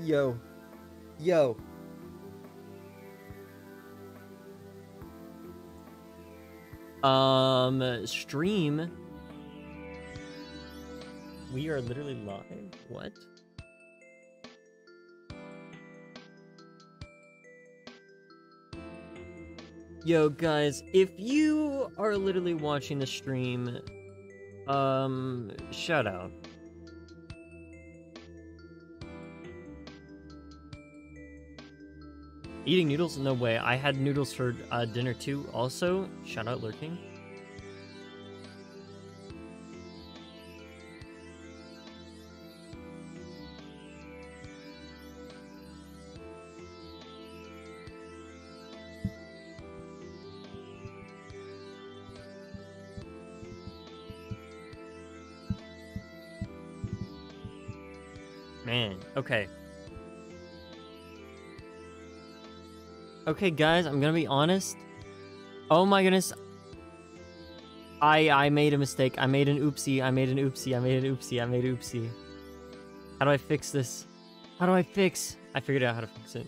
Yo. Yo. Stream. We are literally live. What? Yo, guys, if you are literally watching the stream, shout out. Eating noodles? No way. I had noodles for dinner too. Also, shout out lurking. Man, okay. Okay, guys, I'm gonna be honest. Oh my goodness. I made a mistake. I made an oopsie. I made an oopsie. I made an oopsie. I made an oopsie. How do I fix this? How do I fix? I figured out how to fix it.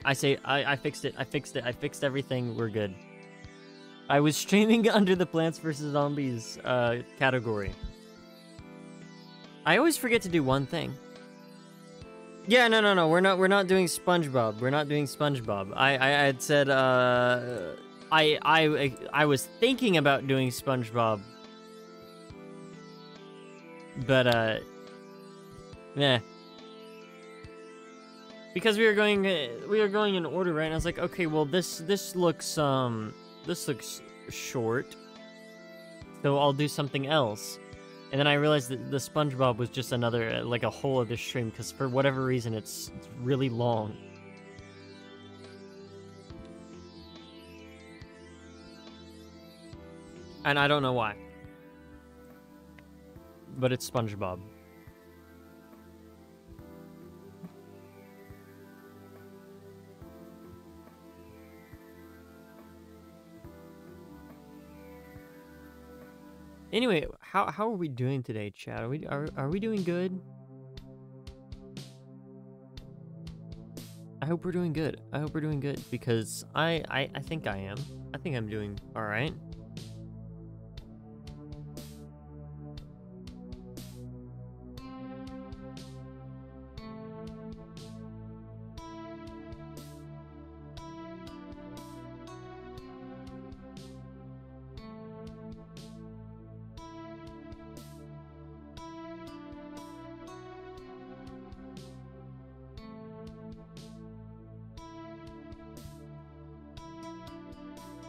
I fixed it. I fixed it. I fixed everything. We're good. I was streaming under the Plants vs. Zombies category. I always forget to do one thing. Yeah, no. We're not doing SpongeBob. We're not doing SpongeBob. I had said I was thinking about doing SpongeBob. But meh. Because we were going in order, right? And I was like, okay, well this looks short, so I'll do something else. And then I realized that the SpongeBob was just another, like a whole other stream, because for whatever reason it's really long. And I don't know why. But it's SpongeBob. Anyway, how are we doing today, chat? Are we doing good? I hope we're doing good. I hope we're doing good, because I think I am. I think I'm doing all right.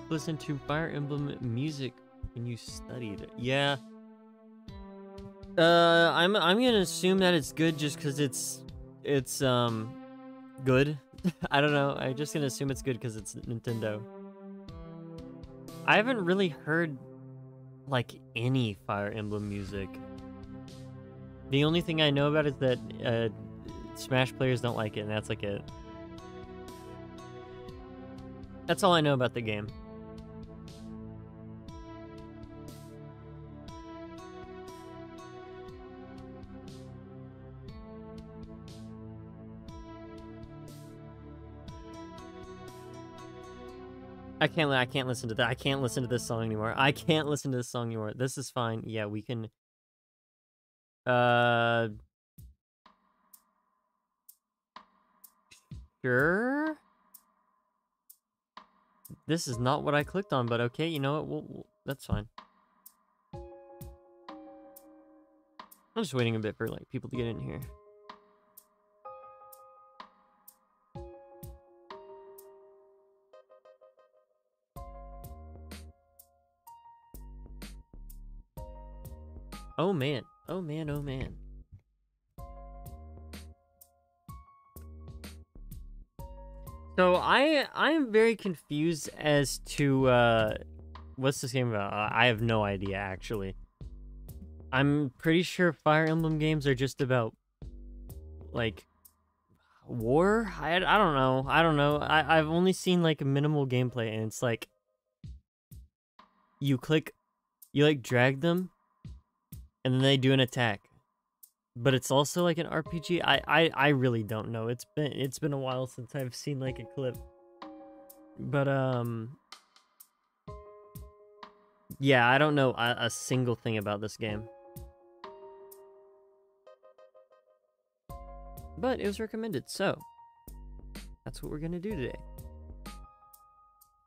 Listen to Fire Emblem music when you studied. Yeah. I'm gonna assume that it's good just because it's good. I don't know. I'm just gonna assume it's good because it's Nintendo. I haven't really heard like any Fire Emblem music. The only thing I know about is that Smash players don't like it, and that's like it. That's all I know about the game. I can't listen to that. I can't listen to this song anymore. I can't listen to this song anymore. This is fine. Yeah, we can. Sure. This is not what I clicked on, but okay. You know what? That's fine. I'm just waiting a bit for like people to get in here. Oh man. Oh man, oh man. So I'm very confused as to what's this game about? I have no idea actually. I'm pretty sure Fire Emblem games are just about like War? I don't know. I don't know. I've only seen like minimal gameplay, and it's like you like drag them, and then they do an attack. But it's also like an RPG. I really don't know. It's been a while since I've seen like a clip. But yeah, I don't know a single thing about this game. But it was recommended, so that's what we're gonna do today.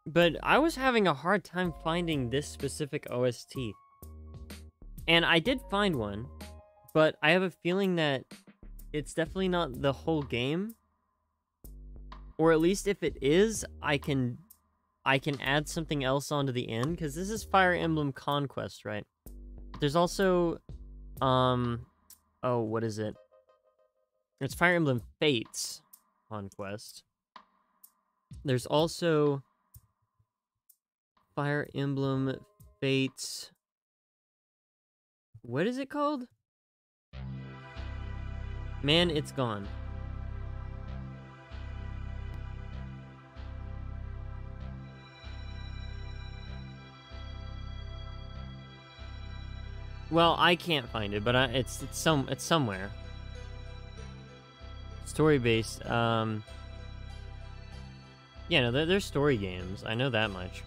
But I was having a hard time finding this specific OST. And I did find one, but I have a feeling that it's definitely not the whole game. Or at least if it is, I can add something else onto the end, because this is Fire Emblem Conquest, right? There's also, oh, what is it? It's Fire Emblem Fates Conquest. There's also Fire Emblem Fates. What is it called? Man, it's gone. Well, I can't find it, but it's somewhere. Story-based. Yeah, no, they're story games. I know that much.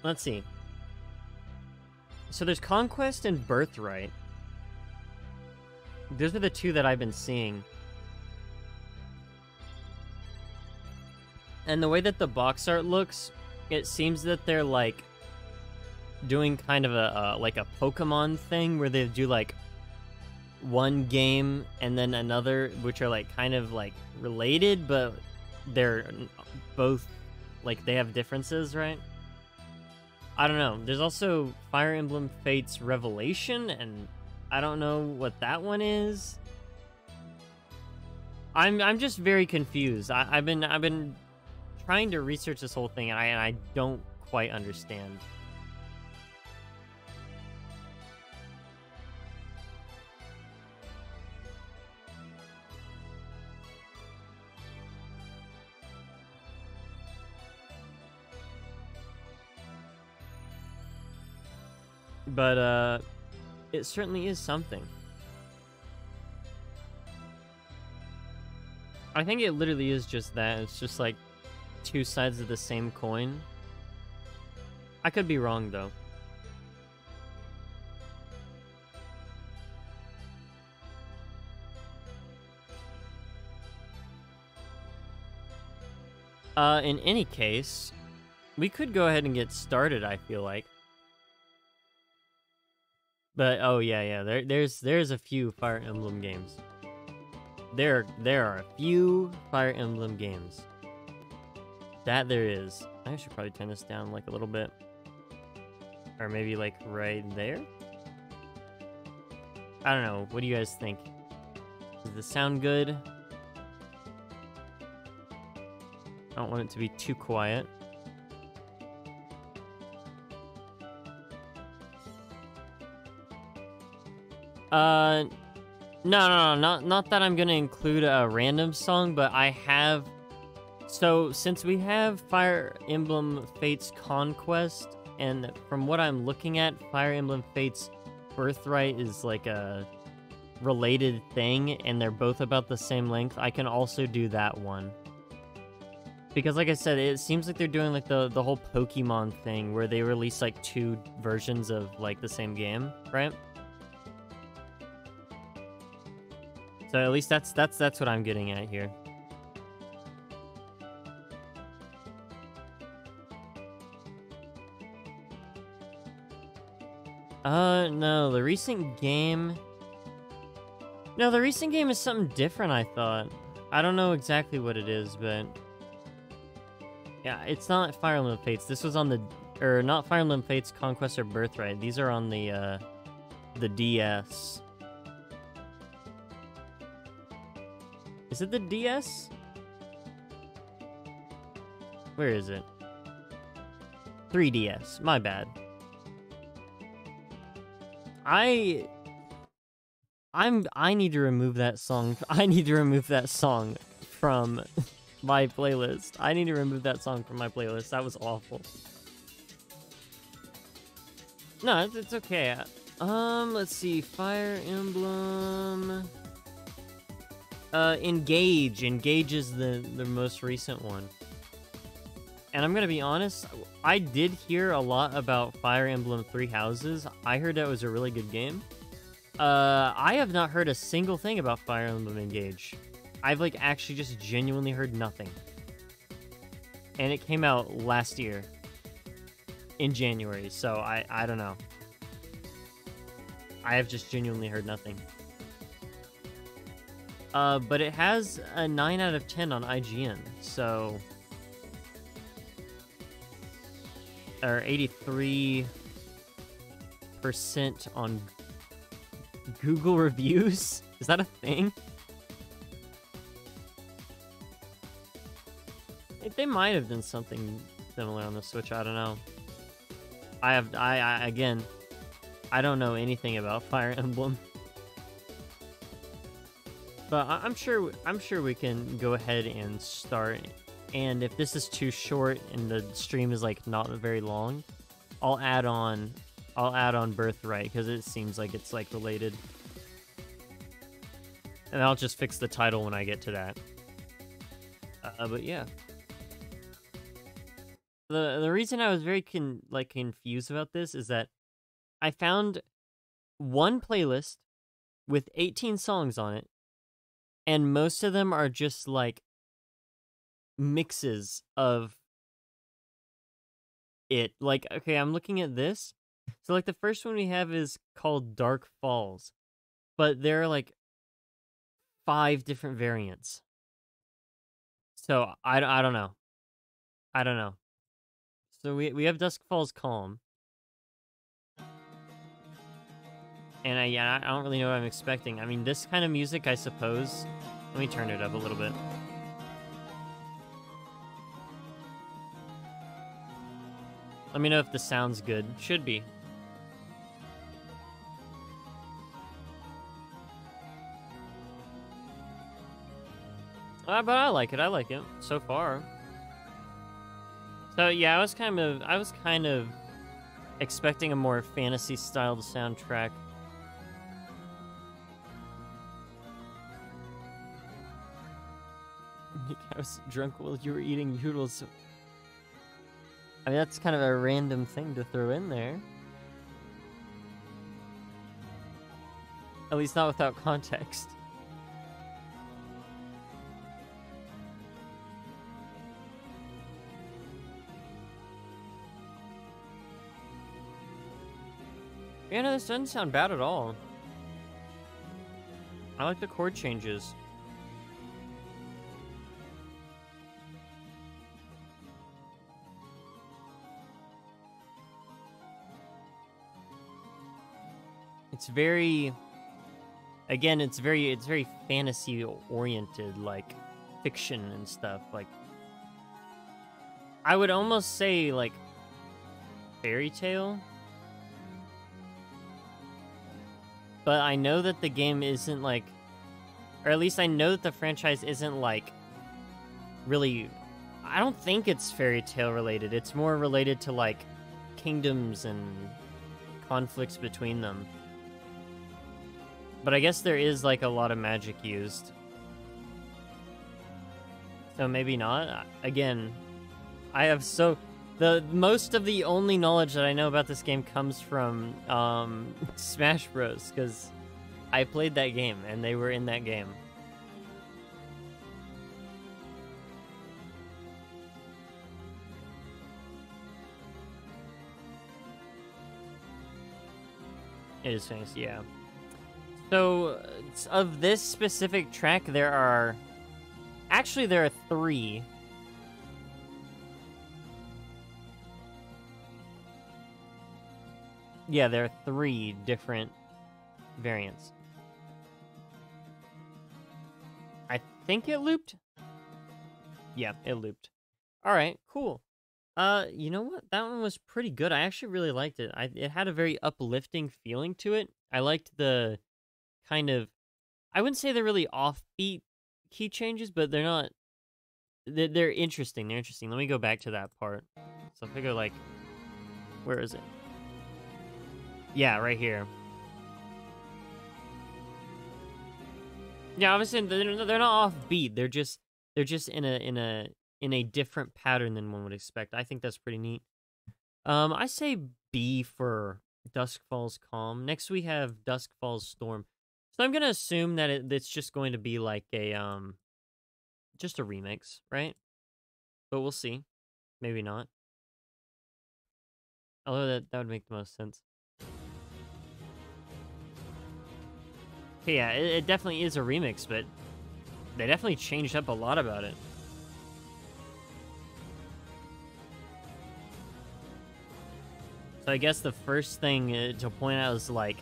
Let's see. So there's Conquest and Birthright. Those are the two that I've been seeing. And the way that the box art looks, it seems that they're like doing kind of a like a Pokemon thing where they do like one game and then another, which are like kind of like related, but they're both like they have differences, right? I don't know. There's also Fire Emblem Fates Revelation, and I don't know what that one is. I'm just very confused. I've been trying to research this whole thing, and I don't quite understand. But it certainly is something. I think it literally is just that. It's just like two sides of the same coin. I could be wrong, though. In any case, we could go ahead and get started, I feel like. But, oh, yeah, there's a few Fire Emblem games. There are a few Fire Emblem games. That there is. I should probably turn this down like a little bit. Or maybe like right there? I don't know. What do you guys think? Does this sound good? I don't want it to be too quiet. No, not that I'm gonna include a random song, but I have... So, since we have Fire Emblem Fates Conquest, and from what I'm looking at, Fire Emblem Fates Birthright is like a related thing, and they're both about the same length, I can also do that one. Because like I said, it seems like they're doing like the whole Pokemon thing, where they release like two versions of like the same game, right? So at least that's what I'm getting at here. No, the recent game... No, the recent game is something different, I thought. I don't know exactly what it is, but... Yeah, it's not Fire Emblem Fates. This was on the... Or, not Fire Emblem Fates Conquest or Birthright. These are on the DS. Is it the DS? Where is it? 3DS. My bad. I need to remove that song. I need to remove that song from my playlist. I need to remove that song from my playlist. That was awful. No, it's okay. Let's see. Fire Emblem. Engage. Engage is the most recent one. And I'm gonna be honest, I did hear a lot about Fire Emblem Three Houses. I heard that was a really good game. I have not heard a single thing about Fire Emblem Engage. I've, like, actually just genuinely heard nothing. And it came out last year. In January, so I don't know. I have just genuinely heard nothing. But it has a 9 out of 10 on IGN, so... Or 83% on Google reviews? Is that a thing? They might have done something similar on the Switch, I don't know. Again, I don't know anything about Fire Emblem. But I'm sure we can go ahead and start. And if this is too short and the stream is, like, not very long, I'll add on Birthright because it seems like it's, like, related. And I'll just fix the title when I get to that. But yeah. The reason I was very confused about this is that I found one playlist with 18 songs on it, and most of them are just, like, mixes of it. Like, okay, I'm looking at this. So, like, the first one we have is called Dark Falls, but there are, like, 5 different variants. So, I don't know. I don't know. So, we have Dusk Falls Calm. And I don't really know what I'm expecting. I mean, this kind of music, I suppose. Let me turn it up a little bit. Let me know if this sounds good. Should be. But I like it. I like it so far. So yeah, I was kind of expecting a more fantasy-styled soundtrack. I was drunk while you were eating noodles. I mean, that's kind of a random thing to throw in there. At least not without context. Yeah, no, this doesn't sound bad at all. I like the chord changes. It's very, again, it's very fantasy oriented, like fiction and stuff. Like, I would almost say like fairy tale. But I know that the game isn't like, or at least I know that the franchise isn't like really, I don't think it's fairy tale related. It's more related to like kingdoms and conflicts between them. But I guess there is, like, a lot of magic used. So maybe not. Again, I have most of the only knowledge that I know about this game comes from, Smash Bros. Because I played that game, and they were in that game. It is fantasy, yeah. So, of this specific track, there are 3. Yeah, there are 3 different variants. I think it looped? Yeah, it looped. Alright, cool. You know what? That one was pretty good. I actually really liked it. It had a very uplifting feeling to it. I liked the kind of, I wouldn't say they're really offbeat key changes, but they're not, they're interesting. They're interesting. Let me go back to that part. So if I go like, where is it? Yeah, right here. Yeah, obviously they're not offbeat. They're just in a different pattern than one would expect. I think that's pretty neat. I say B for Dusk Falls Calm. Next we have Dusk Falls Storm. So I'm gonna assume that it's just going to be like a just a remix, right? But we'll see. Maybe not. Although that would make the most sense. Okay, yeah, it definitely is a remix, but they definitely changed up a lot about it. So I guess the first thing to point out is like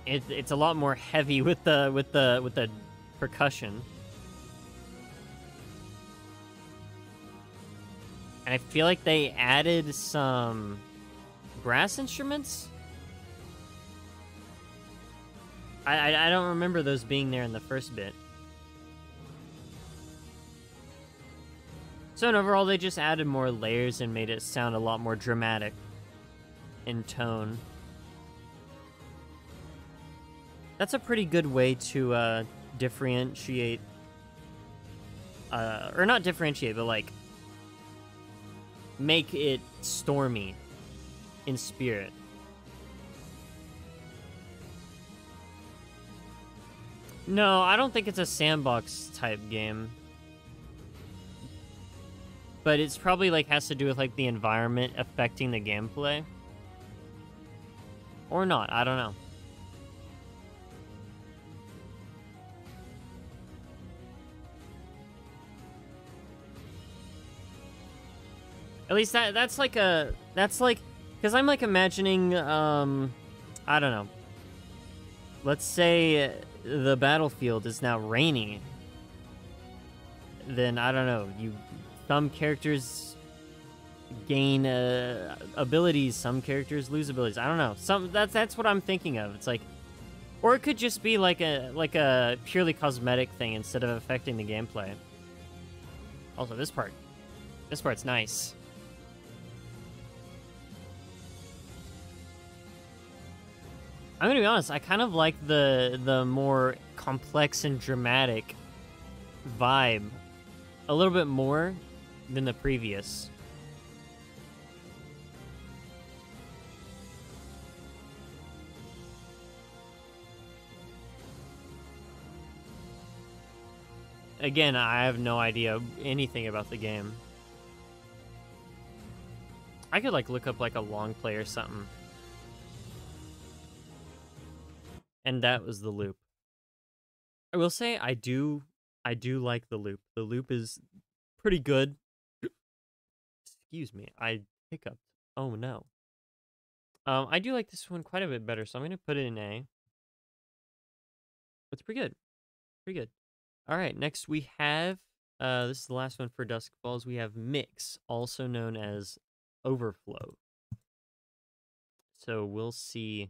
it's a lot more heavy with the percussion. And I feel like they added some brass instruments. I don't remember those being there in the first bit. So overall, they just added more layers and made it sound a lot more dramatic in tone. That's a pretty good way to differentiate, or not differentiate, but like make it stormy in spirit. No, I don't think it's a sandbox type game. But it's probably like has to do with like the environment affecting the gameplay. Or not, I don't know. At least that's like because I'm like imagining I don't know. Let's say the battlefield is now rainy. Then I don't know, some characters gain abilities, some characters lose abilities. I don't know. That's what I'm thinking of. It's like, or it could just be like a purely cosmetic thing instead of affecting the gameplay. Also, this part's nice. I'm gonna be honest, I kind of like the more complex and dramatic vibe a little bit more than the previous. Again, I have no idea anything about the game. I could like look up like a long play or something. And that was the loop. I will say I do like the loop. The loop is pretty good. Excuse me, I hiccuped. Oh no. I do like this one quite a bit better, so I'm gonna put it in A. It's pretty good. Pretty good. Alright, next we have this is the last one for Dusk Falls. We have Mix, also known as Overflow. So we'll see.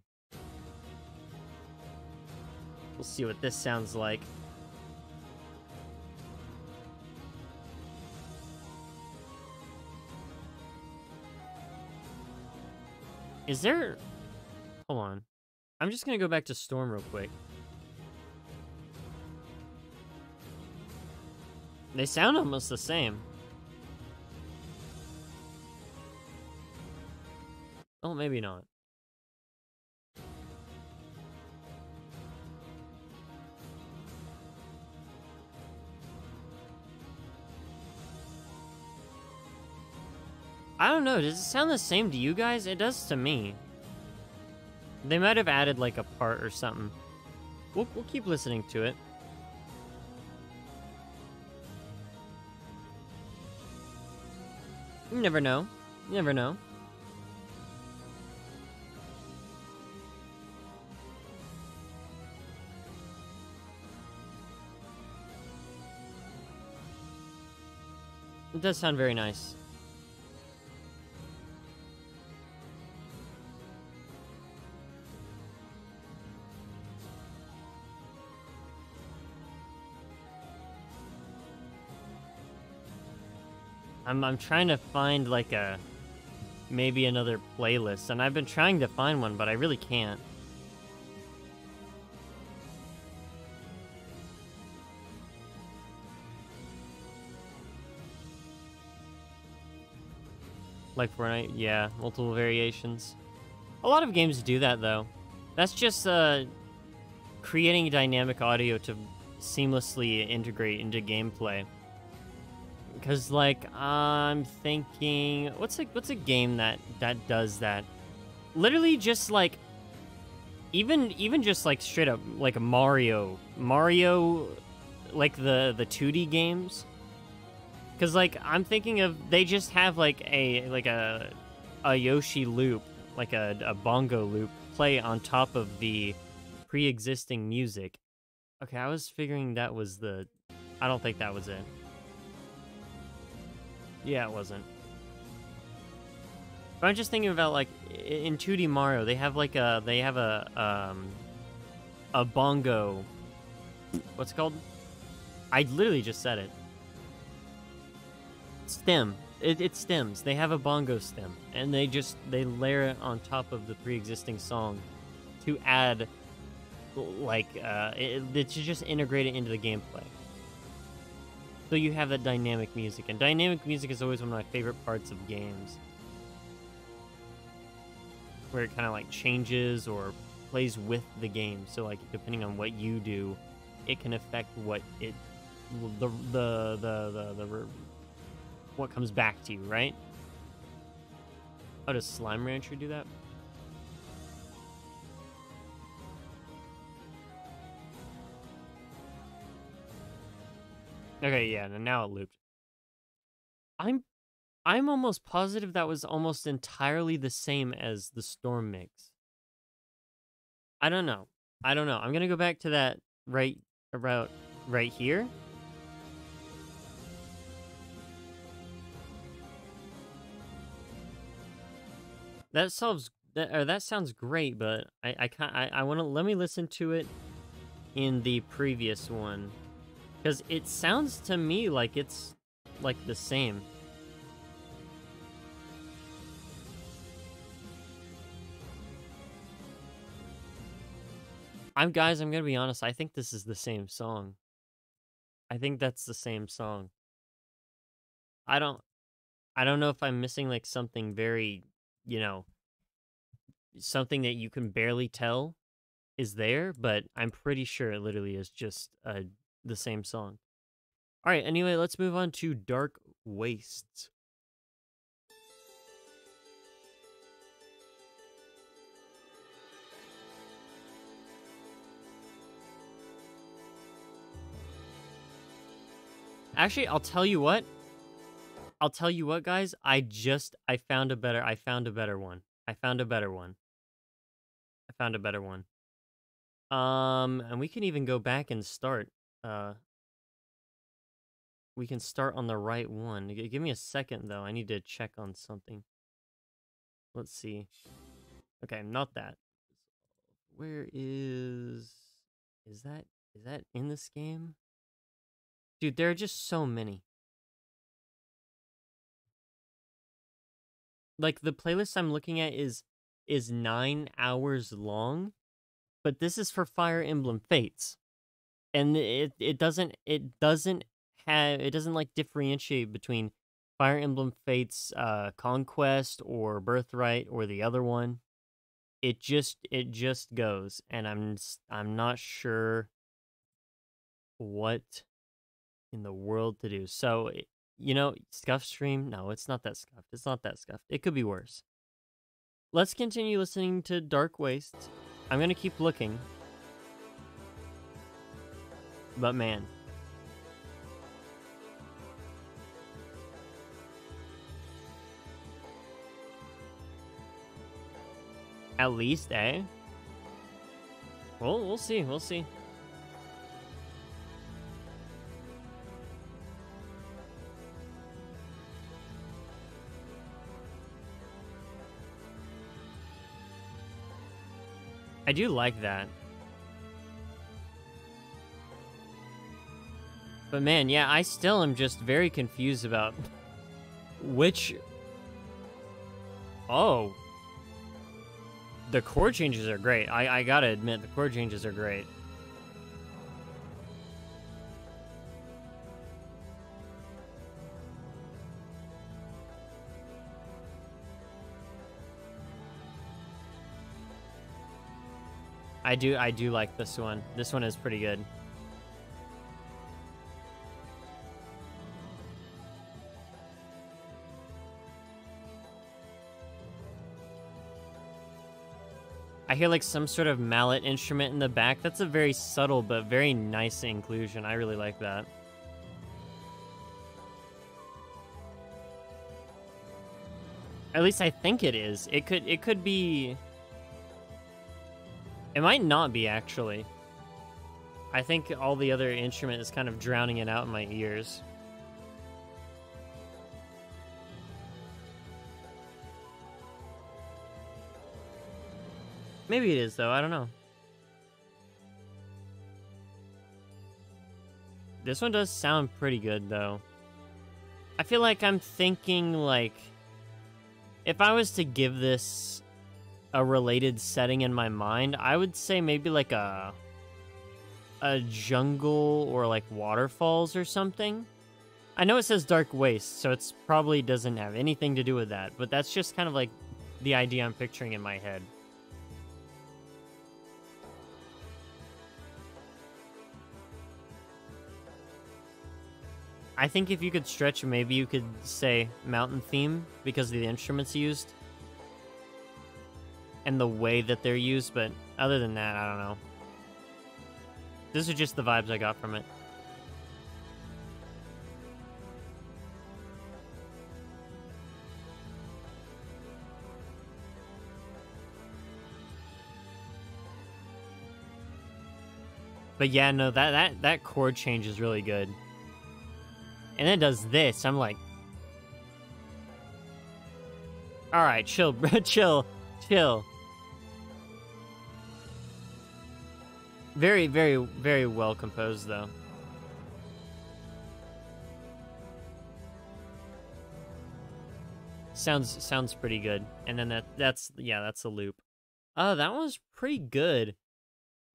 We'll see what this sounds like. Is there... Hold on. I'm just gonna go back to Storm real quick. They sound almost the same. Oh, maybe not. I don't know, does it sound the same to you guys? It does to me. They might have added like a part or something. We'll keep listening to it. You never know. You never know. It does sound very nice. I'm trying to find like maybe another playlist, and I've been trying to find one, but I really can't. Like Fortnite, yeah, multiple variations. A lot of games do that though. That's just creating dynamic audio to seamlessly integrate into gameplay. Because like I'm thinking, what's a game that does that? Literally just like even just like straight up like Mario, like the 2D games. Because like I'm thinking of, they just have like a Yoshi loop, like a bongo loop play on top of the pre-existing music. Okay, I was figuring that was I don't think that was it. Yeah, it wasn't. But I'm just thinking about like in 2D Mario, they have like a bongo. What's it called? I literally just said it. Stem. It stems. They have a bongo stem, and they layer it on top of the pre-existing song to add like to just integrate it into the gameplay. So you have that dynamic music, and dynamic music is always one of my favorite parts of games, where it kind of like changes or plays with the game. So like depending on what you do, it can affect what what comes back to you, right? Oh, does Slime Rancher do that? Okay, yeah, now it looped. I'm almost positive that was almost entirely the same as the Storm mix. I don't know. I'm gonna go back to that right here. That sounds great, but I want to let me listen to it in the previous one, because it sounds to me like it's like the same. I'm gonna be honest, I think this is the same song. I think that's the same song. I don't know if I'm missing like something very, something that you can barely tell is there, but I'm pretty sure it literally is just the same song. All right, anyway, let's move on to Dark Wastes. Actually, I'll tell you what, guys. I found a better one. And we can even go back and start. We can start on the right one. Give me a second, though. I need to check on something. Let's see. Okay, not that. Where is that in this game? Dude, there are just so many. Like, the playlist I'm looking at is 9 hours long, but this is for Fire Emblem Fates. And it doesn't like differentiate between Fire Emblem Fates Conquest or Birthright or the other one. It just goes, and I'm not sure what in the world to do. So, Scuff stream? No, it's not that scuffed. It could be worse. Let's continue listening to Dark Wastes. I'm gonna keep looking. But man. At least, eh? Well, we'll see. I do like that. But man, yeah, I still am just very confused about Which... Oh. The chord changes are great. I gotta admit, the chord changes are great. I do like this one. This one is pretty good. I hear like some sort of mallet instrument in the back. That's a very subtle but very nice inclusion. I really like that. At least I think it is. It could be... It might not be, actually. I think all the other instrument is kind of drowning it out in my ears. Maybe it is, though. I don't know. This one does sound pretty good, though. I feel like I'm thinking, like... If I was to give this a related setting in my mind, I would say maybe like a jungle or like waterfalls or something. I know it says Dark Waste, so it's probably doesn't have anything to do with that, but that's just kind of like the idea I'm picturing in my head. I think if you could stretch, maybe you could say mountain theme because of the instruments used and the way that they're used, but other than that, I don't know. These are just the vibes I got from it. But yeah, no, that chord change is really good. And then it does this. I'm like, all right, chill, bro, chill. Very, very, very well composed, though. Sounds pretty good. And then that's a loop. Oh, that was pretty good.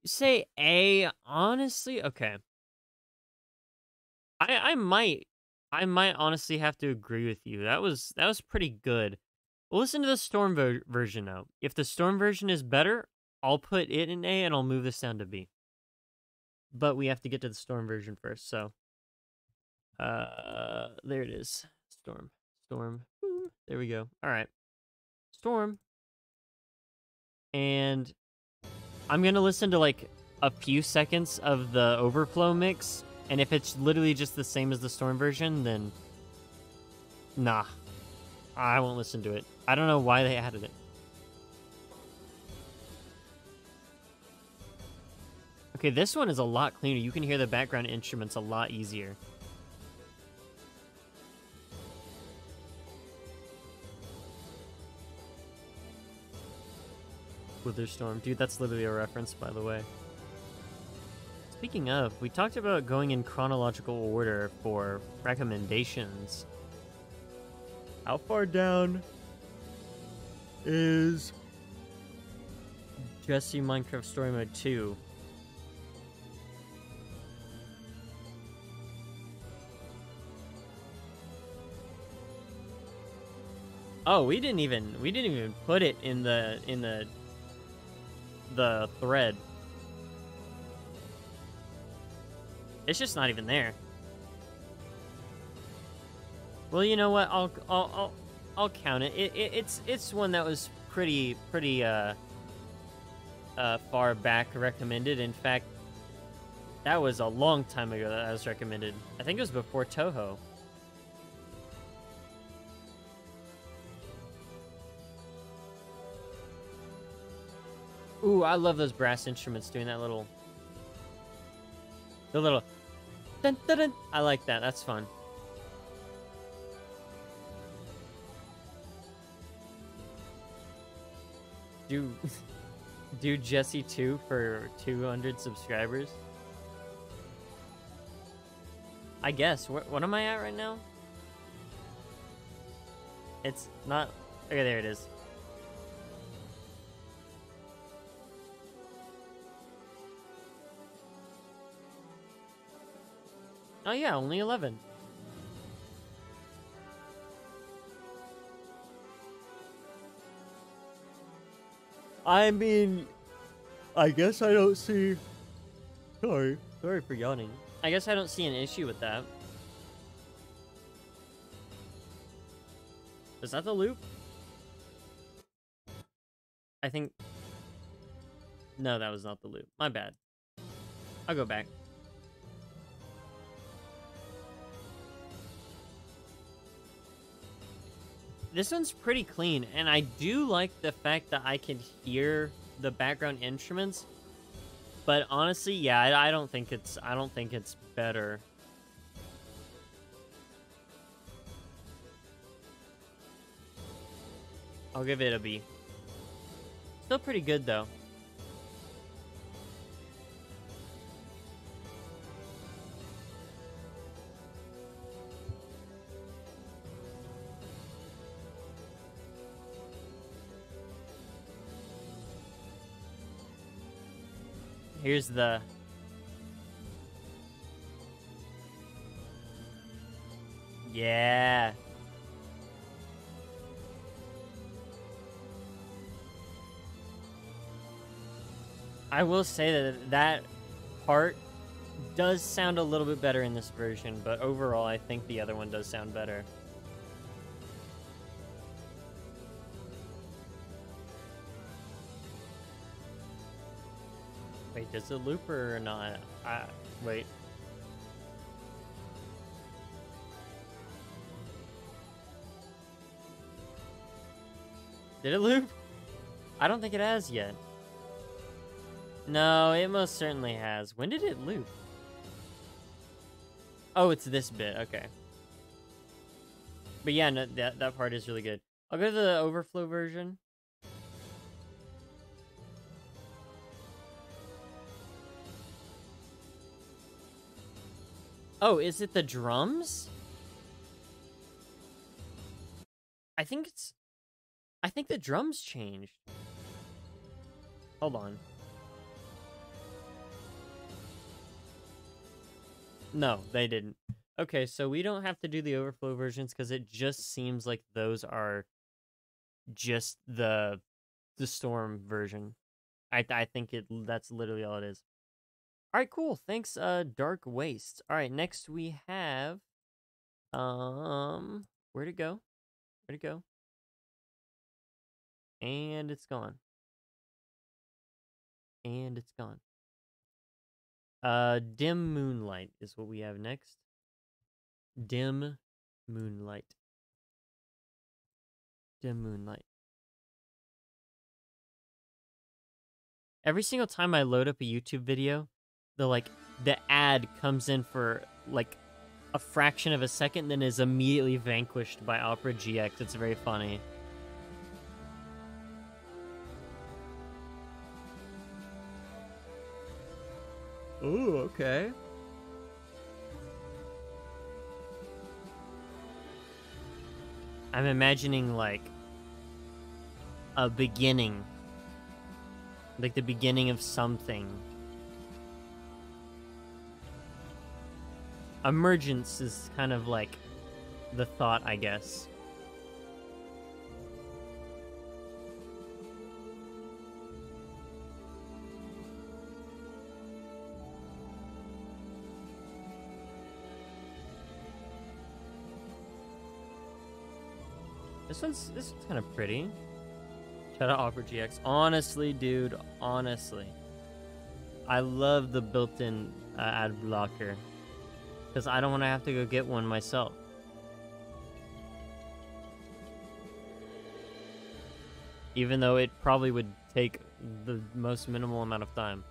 You say A, honestly, okay. I might honestly have to agree with you. That was pretty good. We'll listen to the Storm version now. If the Storm version is better, I'll put it in A and I'll move this down to B. But we have to get to the Storm version first, so there it is. Storm. Boom. There we go. All right. Storm. And I'm going to listen to like a few seconds of the overflow mix, and if it's literally just the same as the Storm version, then nah. I won't listen to it. I don't know why they added it. Okay, this one is a lot cleaner. You can hear the background instruments a lot easier. Witherstorm. Dude, that's literally a reference, by the way. Speaking of, we talked about going in chronological order for recommendations. How far down is Jesse Minecraft Story Mode 2? Oh, we didn't even put it in the thread. It's just not even there. Well, you know what? I'll count it. It's one that was pretty far back recommended. In fact, that was a long time ago that was recommended. I think it was before Toho. Ooh, I love those brass instruments doing that little... The little... Dun, dun, dun. I like that. That's fun. Do Jesse 2 for 200 subscribers? I guess. What am I at right now? It's not... Okay, there it is. Oh yeah, only 11. I mean, I guess I don't see... Sorry for yawning. I guess I don't see an issue with that. Is that the loop? I think... No, that was not the loop. My bad. I'll go back. This one's pretty clean, and I do like the fact that I can hear the background instruments. But honestly, yeah, I don't think it's better. I'll give it a B. Still pretty good though. Here's the... Yeah. I will say that that part does sound a little bit better in this version, but overall I think the other one does sound better. Wait, does it loop or not? Wait. Did it loop? I don't think it has yet. No, it most certainly has. When did it loop? Oh, it's this bit. Okay. But yeah, no, that part is really good. I'll go to the overflow version. Oh, is it the drums? I think the drums changed. Hold on. No, they didn't. Okay, so we don't have to do the overflow versions because it just seems like those are just the storm version. I think that's literally all it is. All right, cool. Thanks, Dark Waste. All right, next we have, where'd it go? Where'd it go? And it's gone. And it's gone. Dim Moonlight is what we have next. Dim Moonlight. Dim Moonlight. Every single time I load up a YouTube video, the ad comes in for like a fraction of a second, then is immediately vanquished by Opera GX. It's very funny. Ooh, okay. I'm imagining like a beginning. Like the beginning of something. Emergence is kind of like the thought, I guess. This one's kind of pretty. Shout out Opera GX. Honestly, dude, honestly, I love the built-in ad blocker because I don't want to have to go get one myself. Even though it probably would take the most minimal amount of time.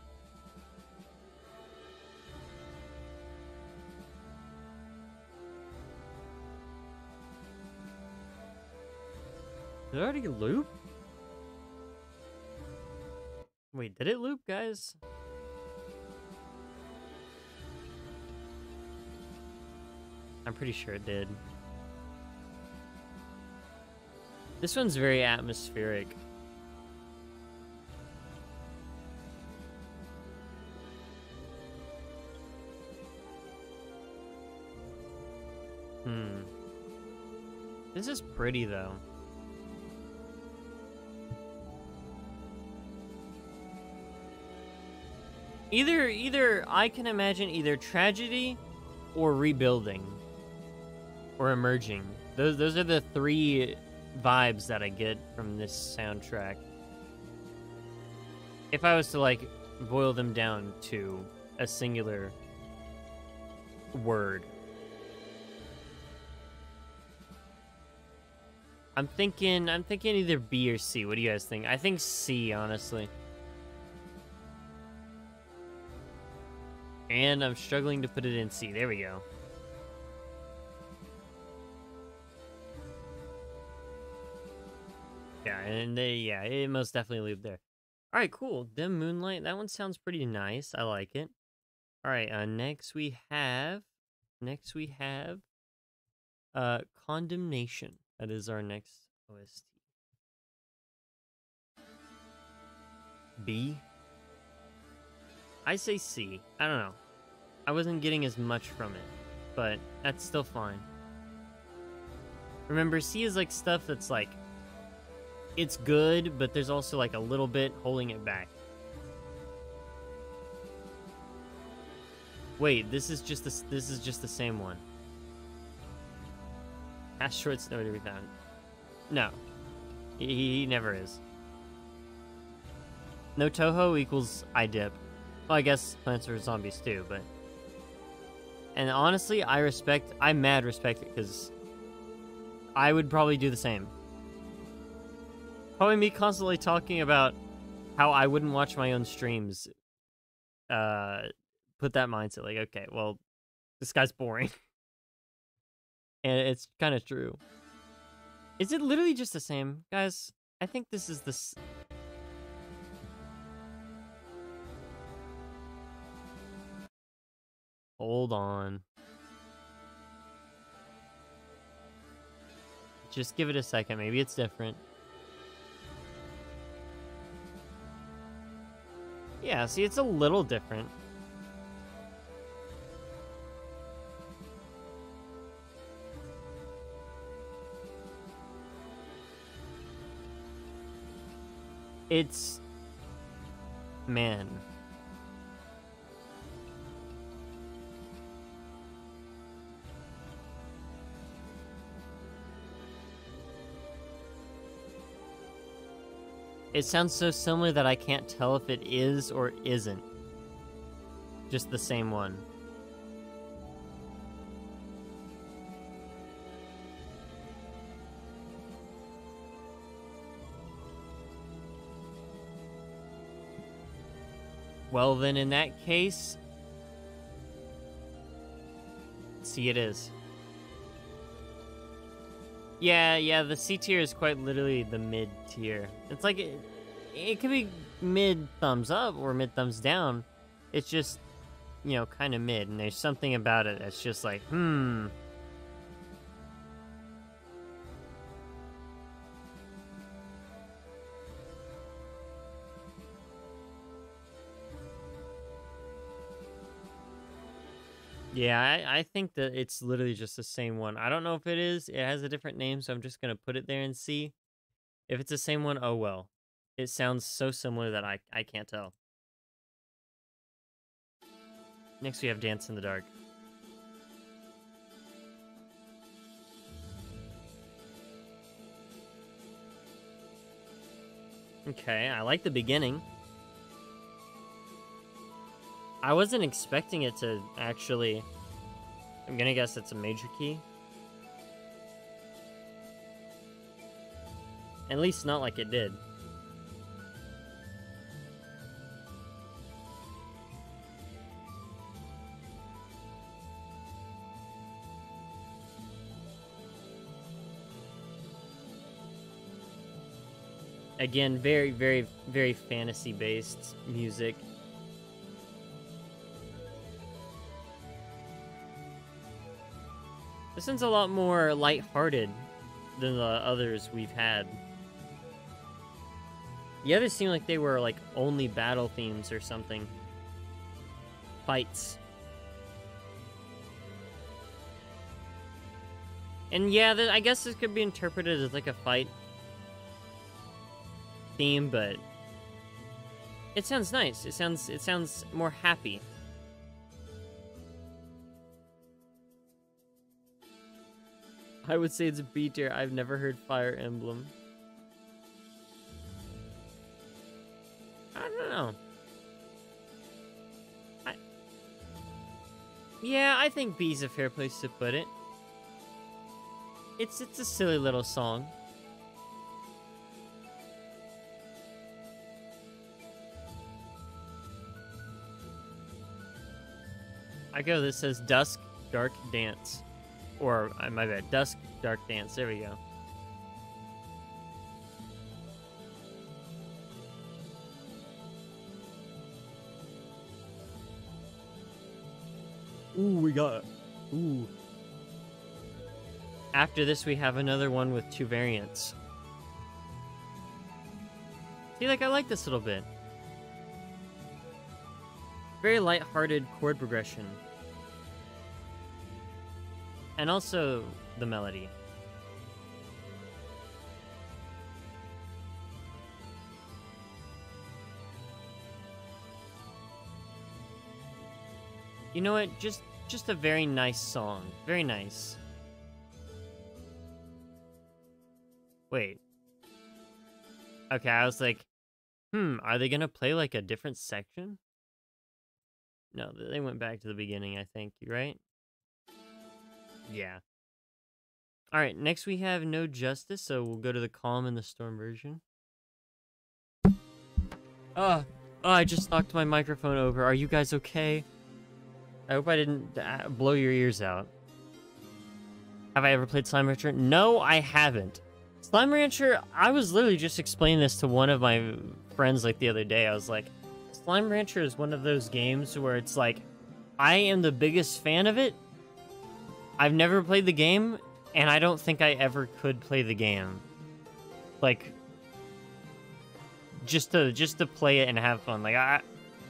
Did it already loop? Wait, did it loop, guys? I'm pretty sure it did. This one's very atmospheric. This is pretty, though. Either I can imagine either tragedy or rebuilding or emerging. Those are the three vibes that I get from this soundtrack. If I was to like boil them down to a singular word. I'm thinking either B or C. What do you guys think? I think C, honestly. And I'm struggling to put it in C. There we go. Yeah, and it most definitely lived there. All right, cool. Dim Moonlight. That one sounds pretty nice. I like it. All right, next we have Condemnation. That is our next OST. B. I say C. I don't know. I wasn't getting as much from it, but that's still fine. Remember, C is like stuff that's like, it's good, but there's also like a little bit holding it back. Wait, this is just the same one. Asteroids nowhere to be found. No, he never is. No Toho equals I dip. Well, I guess Plants vs. Zombies too, but... And honestly, I mad respect it, because I would probably do the same. Probably me constantly talking about how I wouldn't watch my own streams. Put that mindset, like, okay, well, this guy's boring. And it's kind of true. Is it literally just the same? Guys, I think this is the... Hold on. Just give it a second. Maybe it's different. Yeah, see, it's a little different. It's... Man. It sounds so similar that I can't tell if it is or isn't. Just the same one. Well, then in that case... See, it is. Yeah, the C tier is quite literally the mid tier. It's like, it could be mid thumbs up or mid thumbs down. It's just, you know, kind of mid, and there's something about it that's just like, Yeah, I think that it's literally just the same one. I don't know if it is. It has a different name, so I'm just going to put it there and see. If it's the same one, oh well. It sounds so similar that I can't tell. Next we have Dance in the Dark. Okay, I like the beginning. I wasn't expecting it to actually... I'm gonna guess it's a major key. At least not like it did. Again, very, very, very fantasy-based music. This one's a lot more lighthearted than the others we've had. The others seem like they were like only battle themes or something. Fights. And yeah, I guess this could be interpreted as like a fight theme, but it sounds nice. It sounds more happy. I would say it's a B tier. I've never heard Fire Emblem. I don't know. Yeah, I think B's a fair place to put it. It's a silly little song. This says Dusk Dark Dance. Or, my bad, Dusk Dark Dance. There we go. Ooh, we got... Ooh. After this, we have another one with 2 variants. See, like, I like this little bit. Very light-hearted chord progression. And also the melody. You know what? Just a very nice song. Very nice. Wait. Okay, I was like, are they gonna play like a different section? No, they went back to the beginning, I think, right? Yeah. Alright, next we have No Justice, so we'll go to the Calm and the Storm version. Oh, I just knocked my microphone over. Are you guys okay? I hope I didn't blow your ears out. Have I ever played Slime Rancher? No, I haven't. Slime Rancher, I was literally just explaining this to one of my friends like the other day. I was like, Slime Rancher is one of those games where it's like, I am the biggest fan of it. I've never played the game, and I don't think I ever could play the game. Like, just to play it and have fun. Like,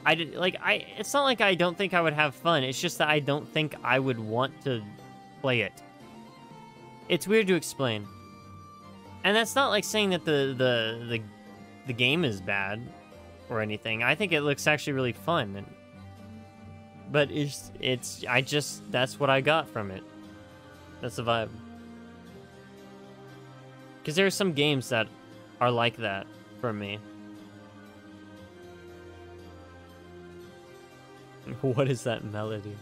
it's not like I don't think I would have fun. It's just that I don't think I would want to play it. It's weird to explain. And that's not like saying that the game is bad or anything. I think it looks actually really fun. But that's what I got from it. That's the vibe. Because there are some games that are like that for me. What is that melody?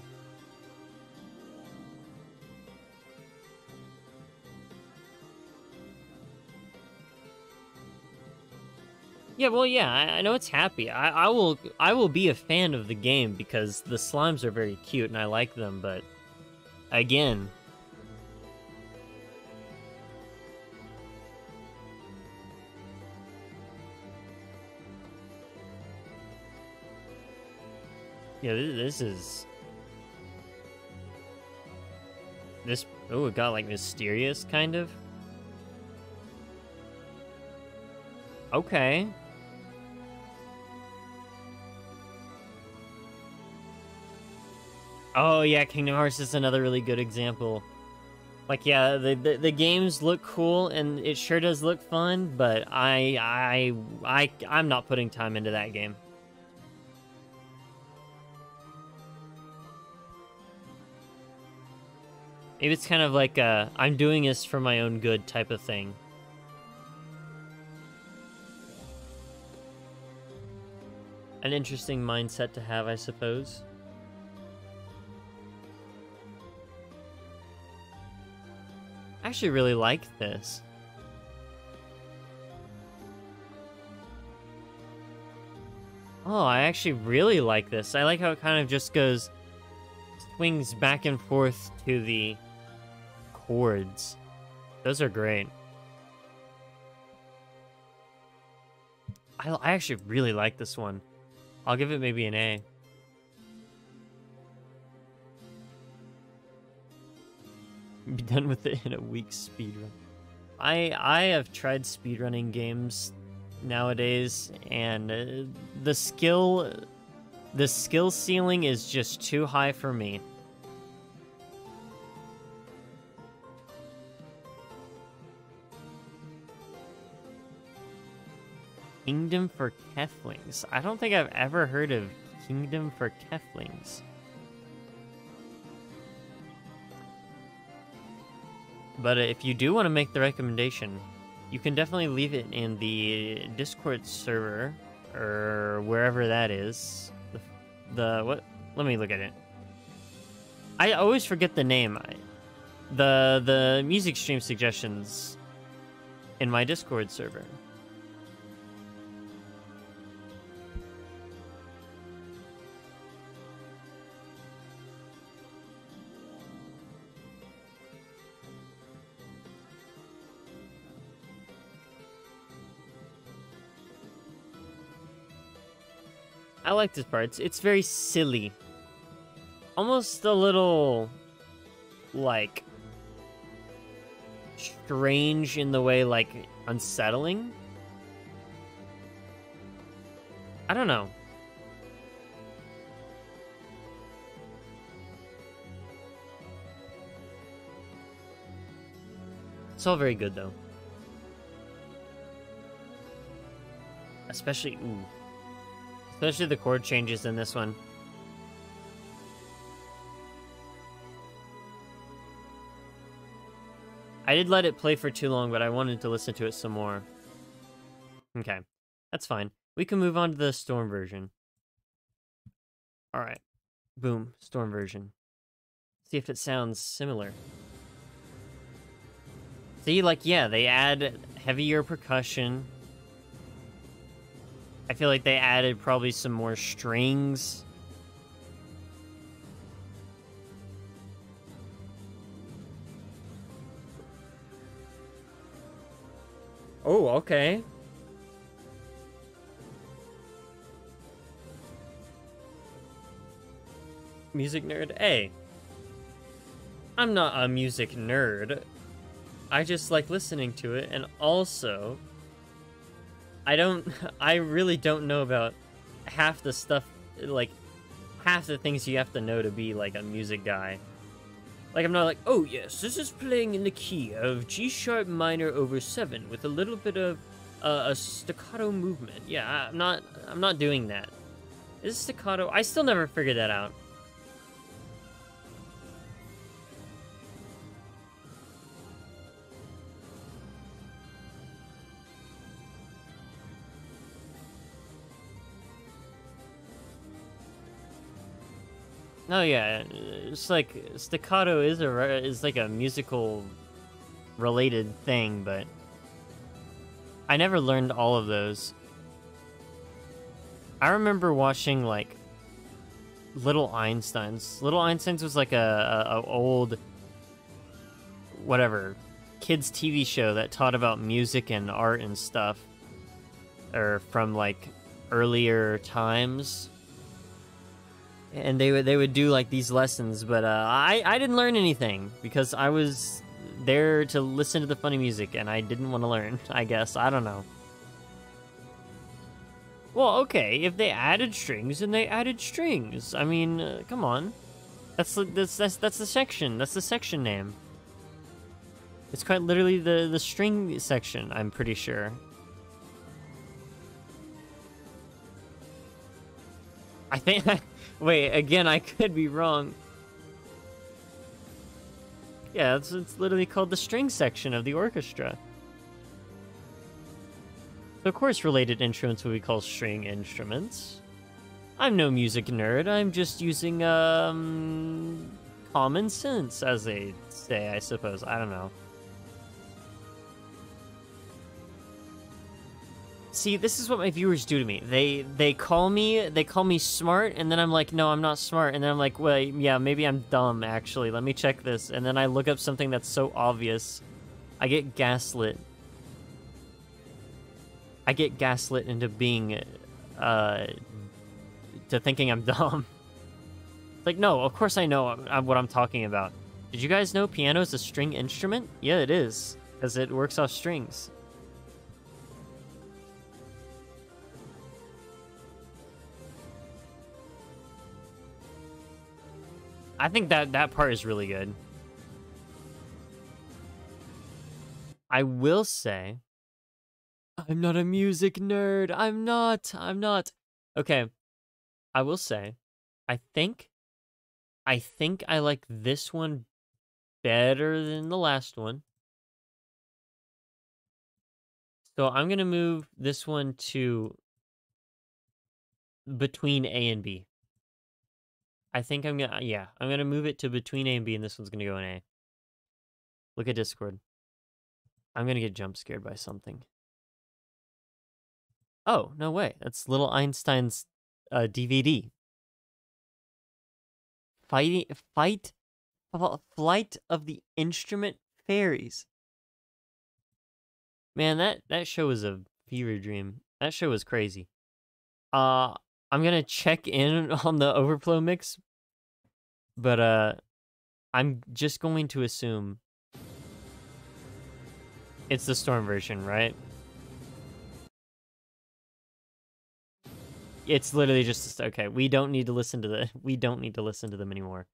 Yeah, well, yeah, I know it's happy. I will be a fan of the game because the slimes are very cute and I like them, but again, yeah, oh, it got like mysterious kind of. Okay. Oh yeah, Kingdom Hearts is another really good example. Like, yeah, the games look cool and it sure does look fun, but I'm not putting time into that game. Maybe it's kind of like a I'm doing this for my own good type of thing. An interesting mindset to have, I suppose. I actually really like this. Oh, I actually really like this. I like how it kind of just swings back and forth to the chords. Those are great. I actually really like this one. I'll give it maybe an A. Be done with it in a week speedrun. I have tried speedrunning games nowadays, and the skill ceiling is just too high for me. Kingdom for Keflings. I don't think I've ever heard of Kingdom for Keflings. But if you do want to make the recommendation, you can definitely leave it in the Discord server, or wherever that is. What? Let me look at it. I always forget the name. The music stream suggestions in my Discord server. I like this part. It's very silly. Almost a little, like, strange in the way, like, unsettling. I don't know. It's all very good, though. Especially the chord changes in this one. I did let it play for too long, but I wanted to listen to it some more. Okay, that's fine. We can move on to the Storm version. Alright. Boom, Storm version. See if it sounds similar. See, like, yeah, they add heavier percussion. I feel like they added probably some more strings. Oh, okay. Music nerd? Hey. I'm not a music nerd. I just like listening to it, and also I really don't know about half the stuff, like, half the things you have to know to be, like, a music guy. Like, I'm not like, oh, yes, this is playing in the key of G sharp minor over 7 with a little bit of a staccato movement. Yeah, I'm not doing that. Is it staccato? I still never figured that out. Oh yeah, it's like staccato is like a musical related thing, but I never learned all of those. I remember watching like Little Einsteins. Little Einsteins was like a old whatever kids TV show that taught about music and art and stuff, or from like earlier times. And they would do like these lessons, but I didn't learn anything because I was there to listen to the funny music and I didn't want to learn, I guess. I don't know. Well, okay, if they added strings, then they added strings. I mean, come on. That's the section. That's the section name. It's quite literally the string section, I'm pretty sure. I think wait, again, I could be wrong. Yeah, it's literally called the string section of the orchestra. So of course related instruments would be called string instruments. I'm no music nerd, I'm just using common sense, as they say, I suppose. I don't know. See, this is what my viewers do to me. They call me smart, and then I'm like, no, I'm not smart. And then I'm like, well, yeah, maybe I'm dumb, actually. Let me check this. And then I look up something that's so obvious. I get gaslit. I get gaslit into being, to thinking I'm dumb. Like, no, of course I know what I'm talking about. Did you guys know piano is a string instrument? Yeah, it is. because it works off strings. I think that part is really good. I will say, I'm not a music nerd. I'm not. Okay, I will say, I think I like this one better than the last one. So I'm gonna move this one to between A and B. I think I'm gonna move it to between A and B, and this one's gonna go in A. Look at Discord. I'm gonna get jump scared by something. Oh, no way. That's little Einstein's DVD. Flight of the Instrument Fairies. Man, that show was a fever dream. That show was crazy. I'm gonna check in on the overflow mix, but I'm just going to assume it's the Storm version, right? It's literally just okay. We don't need to listen to them anymore.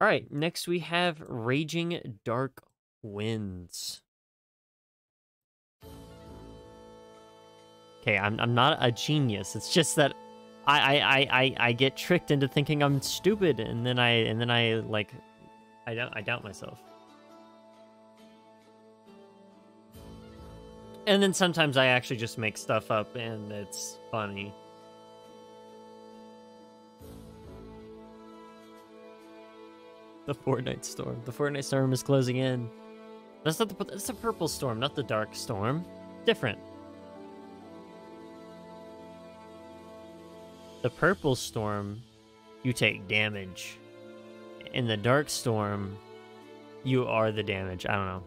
All right, next we have Raging Dark Winds. Okay, I'm not a genius. It's just that I get tricked into thinking I'm stupid, and then I doubt myself. And then sometimes I actually just make stuff up, and it's funny. The Fortnite Storm. The Fortnite Storm is closing in. That's the purple storm, not the dark storm. Different. The purple storm, you take damage. In the dark storm, you are the damage. I don't know.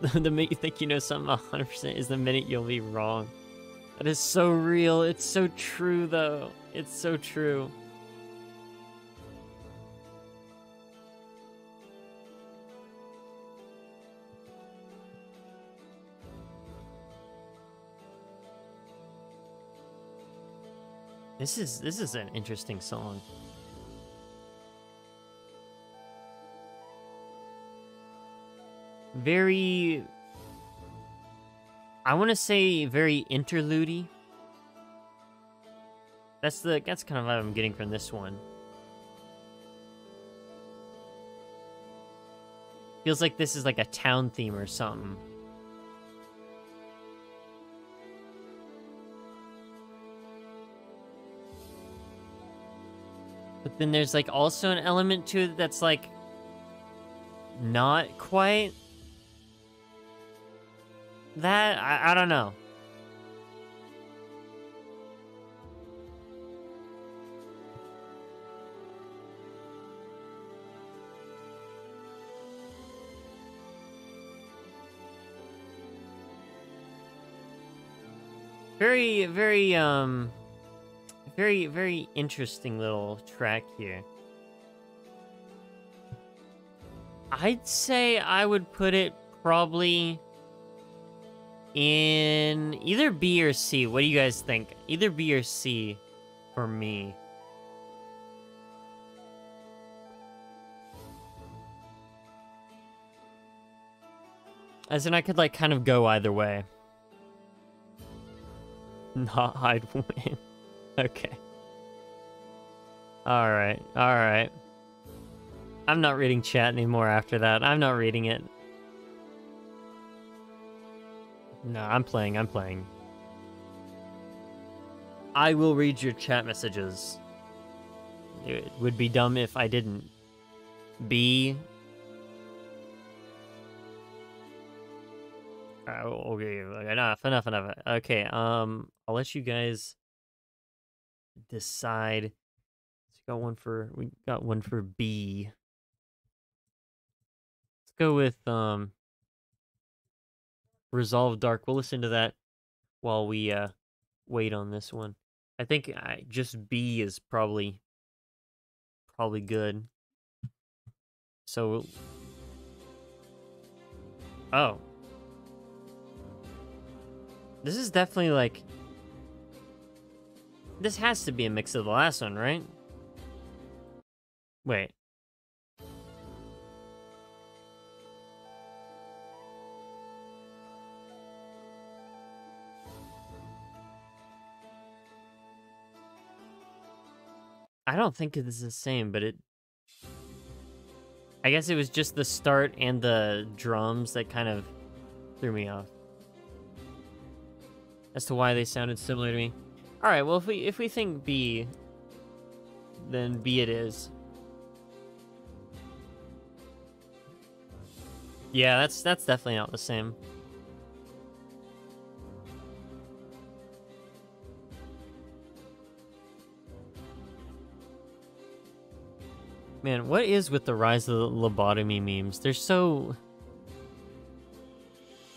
The minute you think you know something 100% is the minute you'll be wrong. That is so real. It's so true, though. It's so true. This is an interesting song. Very, I want to say very interlude-y. That's kind of what I'm getting from this one. Feels like this is like a town theme or something. But then there's like also an element to it that's like not quite that. I don't know. Very, very interesting little track here. I'd say I would put it probably in either B or C. What do you guys think? Either B or C for me. As in, I could like kind of go either way. Not I'd win. Okay. Alright, alright. I'm not reading chat anymore after that. I'm not reading it. No, I'm playing. I will read your chat messages. It would be dumb if I didn't. B. Okay, enough. Okay, I'll let you guys decide. We got one for B. Let's go with Resolve Dark. We'll listen to that while we wait on this one. I think just B is probably good. So... Oh. This is definitely like... This has to be a mix of the last one, right? Wait. I don't think it is the same, but it... I guess it was just the start and the drums that kind of threw me off. As to why they sounded similar to me. Alright, well if we think B, then B it is. Yeah, that's definitely not the same. Man, what is with the rise of the lobotomy memes? They're so...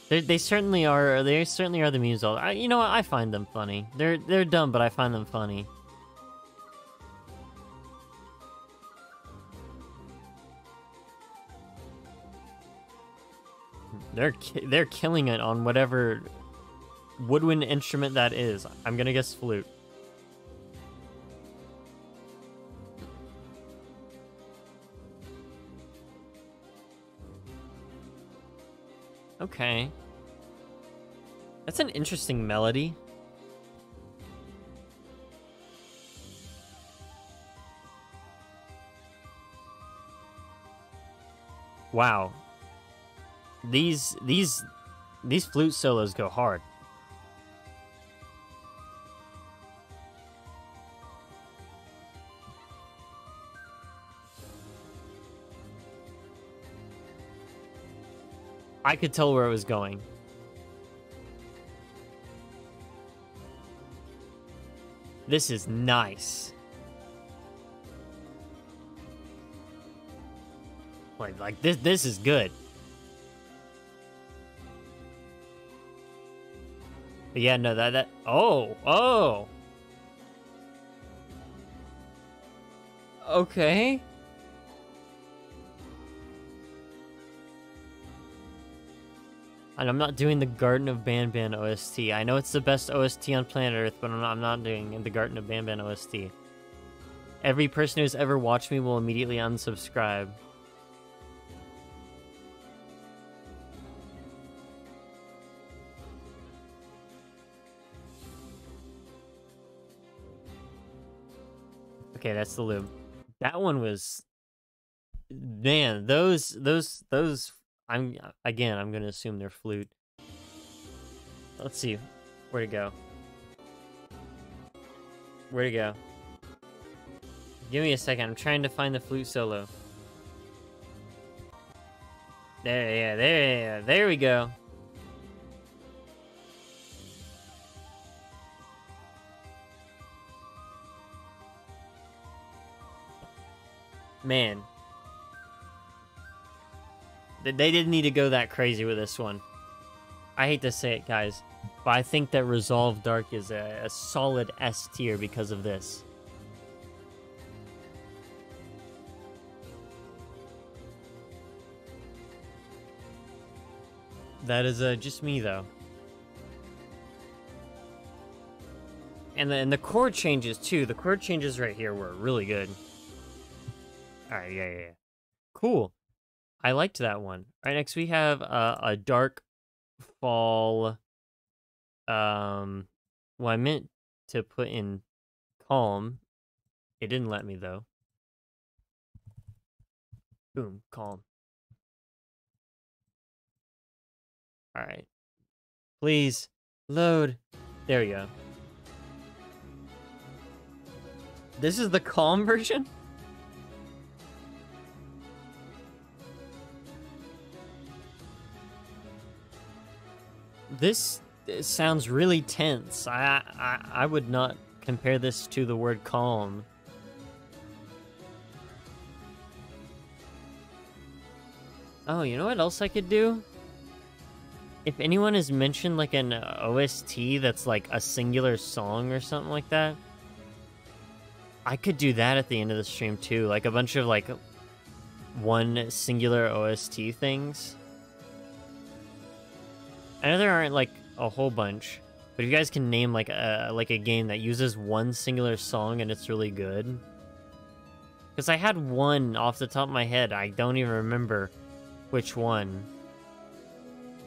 They certainly are. They certainly are the memes. You know what? I find them funny. They're dumb, but I find them funny. They're killing it on whatever woodwind instrument that is. I'm gonna guess flute. Okay. That's an interesting melody. Wow. These flute solos go hard. I could tell where it was going. This is nice. Like this is good. But yeah, no, that oh. Okay. And I'm not doing the Garden of Banban OST. I know it's the best OST on planet Earth, but I'm not doing the Garden of Banban OST. Every person who's ever watched me will immediately unsubscribe. Okay, that's the loop. That one was... Man, those... I'm gonna assume they're flute. Let's see. Where'd it go? Where'd it go? Give me a second. I'm trying to find the flute solo. There we go. Man. They didn't need to go that crazy with this one. I hate to say it, guys, but I think that Resolve Dark is a solid S tier because of this. That is just me, though. And the chord changes, too. The chord changes right here were really good. Alright, yeah. Cool. I liked that one. All right, next we have a Dark Fall. Well, I meant to put in Calm. It didn't let me, though. Boom, Calm. All right. Please, load. There we go. This is the Calm version? This sounds really tense. I would not compare this to the word calm. Oh, you know what else I could do? If anyone has mentioned like an OST that's like a singular song or something like that, I could do that at the end of the stream too. Like a bunch of like one singular OST things. I know there aren't like a whole bunch, but if you guys can name like a game that uses one singular song and it's really good. Because I had one off the top of my head, I don't even remember which one.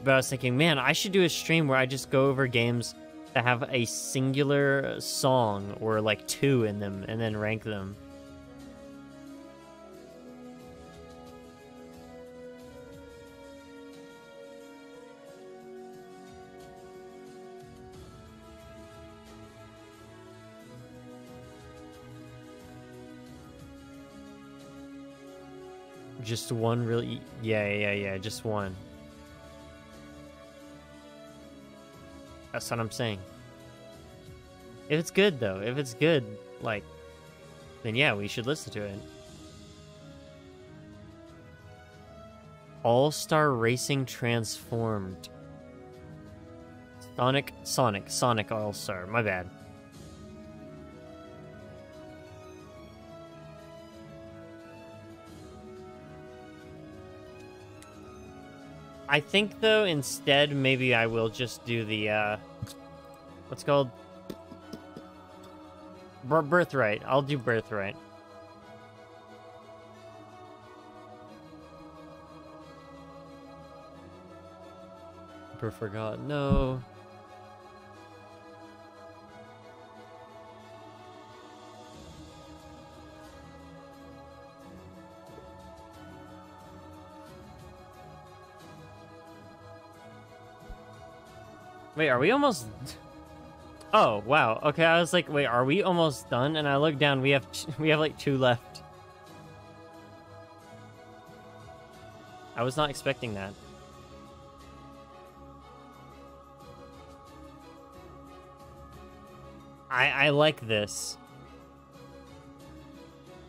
But I was thinking, man, I should do a stream where I just go over games that have a singular song or like two in them and then rank them. Just one really... Yeah, just one. That's what I'm saying. If it's good, though, if it's good, like, then yeah, we should listen to it. All-Star Racing Transformed. Sonic All-Star, my bad. I think, though, instead, maybe I will just do the, what's it called? Birthright. I'll do Birthright. Forgot. No. Wait, are we almost... Oh, wow. Okay, I was like, wait, are we almost done? And I look down, we have like 2 left. I was not expecting that. I like this.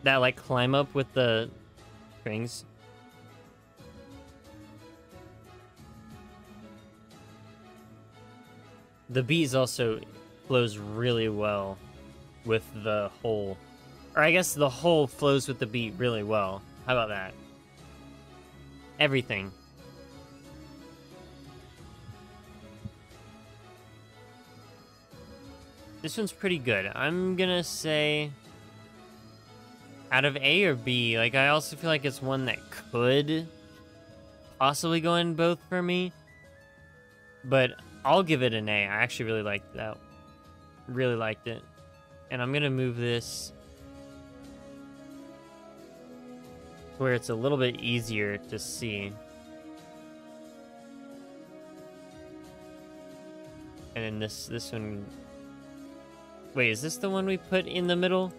That, like, climb up with the strings. The beat also flows really well with the whole. Or I guess the whole flows with the beat really well. How about that? Everything. This one's pretty good. I'm gonna say out of A or B, like I also feel like it's one that could possibly go in both for me. But I'll give it an A. I actually really liked that. Really liked it. And I'm gonna move this where it's a little bit easier to see. And then this one... Wait, is this the one we put in the middle?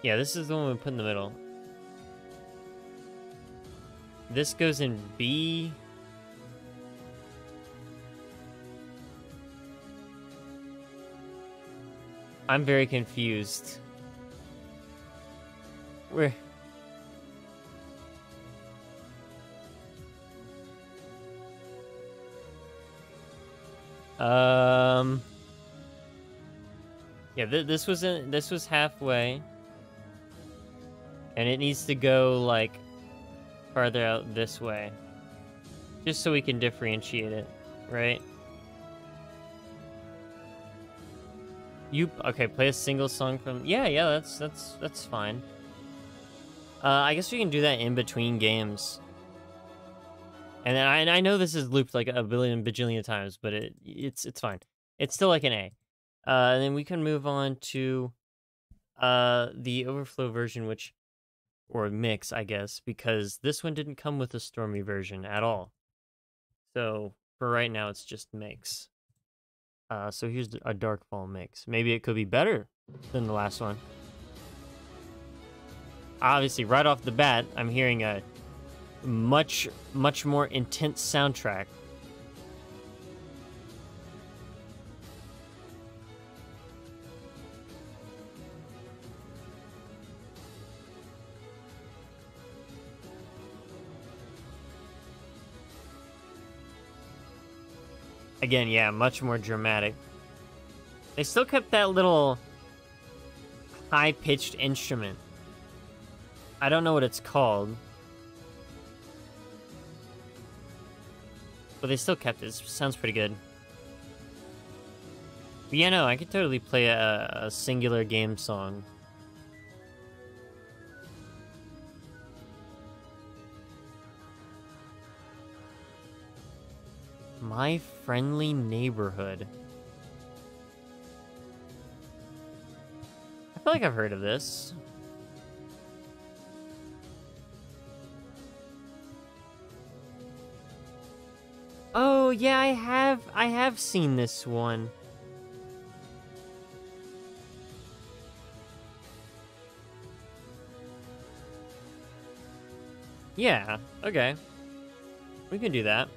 Yeah, this is the one we put in the middle. This goes in B. I'm very confused. Where? Yeah, this was halfway. And it needs to go, like, farther out this way. Just so we can differentiate it, right? Okay, play a single song from... Yeah, that's fine. I guess we can do that in between games. And then I know this is looped like a bajillion times, but it's fine. It's still like an A. And then we can move on to the overflow version, or mix, I guess, because this one didn't come with a Stormy version at all. So for right now, it's just mix. So here's a Darkfall mix. Maybe it could be better than the last one. Obviously, right off the bat, I'm hearing a much more intense soundtrack. Again, yeah, much more dramatic. They still kept that little high-pitched instrument. I don't know what it's called. But they still kept it. It sounds pretty good. But yeah, no, I could totally play a singular game song. My Friendly Neighborhood. I feel like I've heard of this. Oh, yeah, I have seen this one. Yeah, okay. We can do that.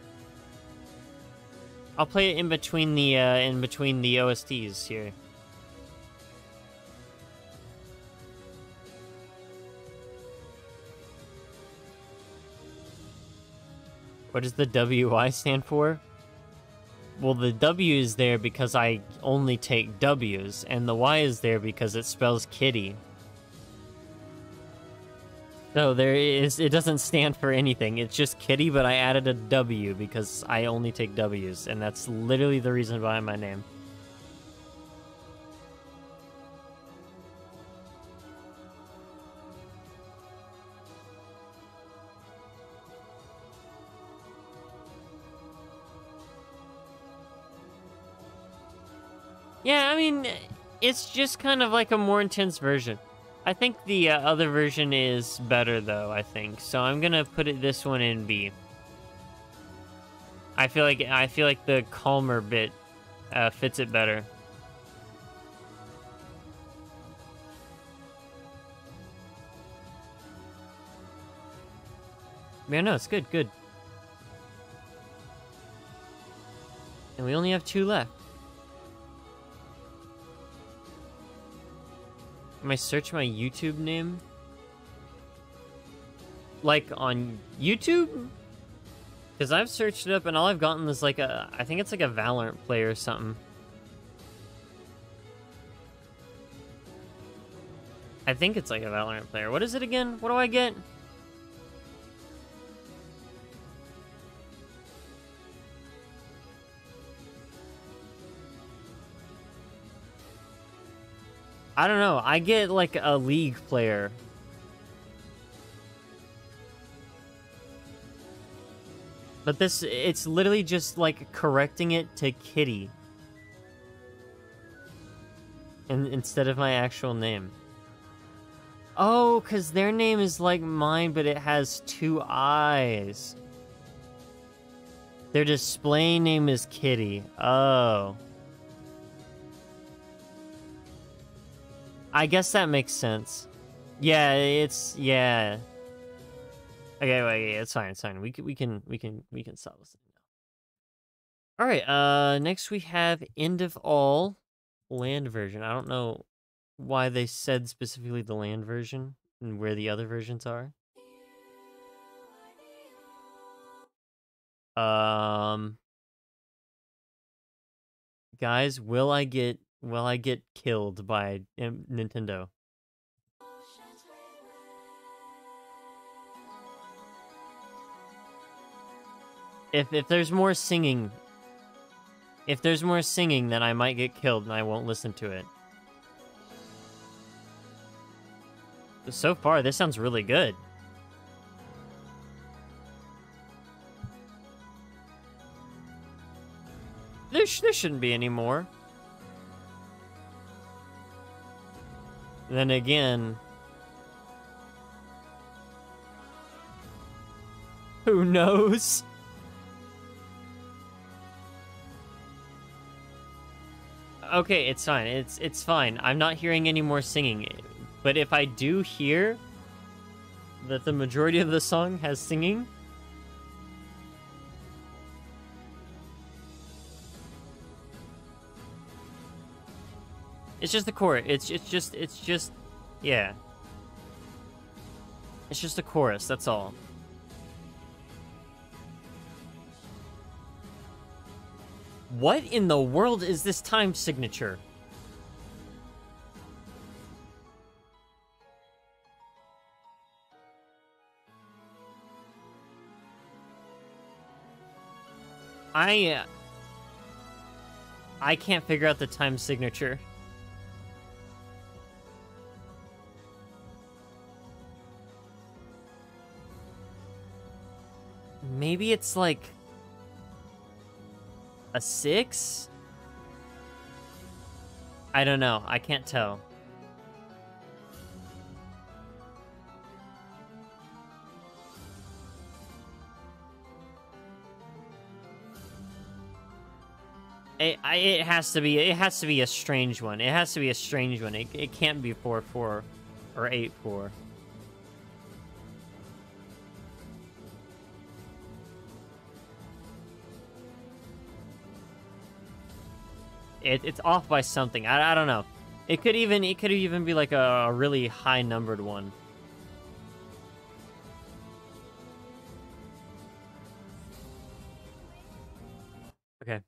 I'll play it in between the OSTs here. What does the WY stand for? Well, the W is there because I only take W's, and the Y is there because it spells kitty. So it doesn't stand for anything. It's just kitty, but I added a W because I only take W's, and that's literally the reason behind my name. Yeah, I mean, it's just kind of like a more intense version. I think the other version is better, though, I think. So I'm gonna put this one in B. I feel like the calmer bit fits it better. Yeah, no, it's good, good. And we only have 2 left. Am I search my YouTube name? Like on YouTube? Because I've searched it up and all I've gotten is like I think it's like a Valorant player or something. I think it's like a Valorant player. What is it again? What do I get? I don't know. I get like a League player. But it's literally just like correcting it to kitty. And instead of my actual name. Oh, because their name is like mine, but it has 2 eyes. Their display name is Kitty. Oh. I guess that makes sense. Yeah, yeah. Okay, wait, yeah, it's fine, it's fine. We can solve this now. All right, next we have End of All land version. I don't know why they said specifically the land version and where the other versions are. Guys, will I get killed by Nintendo? If there's more singing, then I might get killed and I won't listen to it. So far, this sounds really good. There shouldn't be any more. Then again, who knows? Okay, it's fine. It's fine. I'm not hearing any more singing. But if I do hear that the majority of the song has singing, it's just the chorus. It's just yeah. It's just a chorus, that's all. What in the world is this time signature? I can't figure out the time signature. Maybe it's like a 6? I don't know. I can't tell. It has to be a strange one. It has to be a strange one. It can't be 4-4 or 8-4. It's off by something. I don't know. It could even be like a really high numbered one. Okay.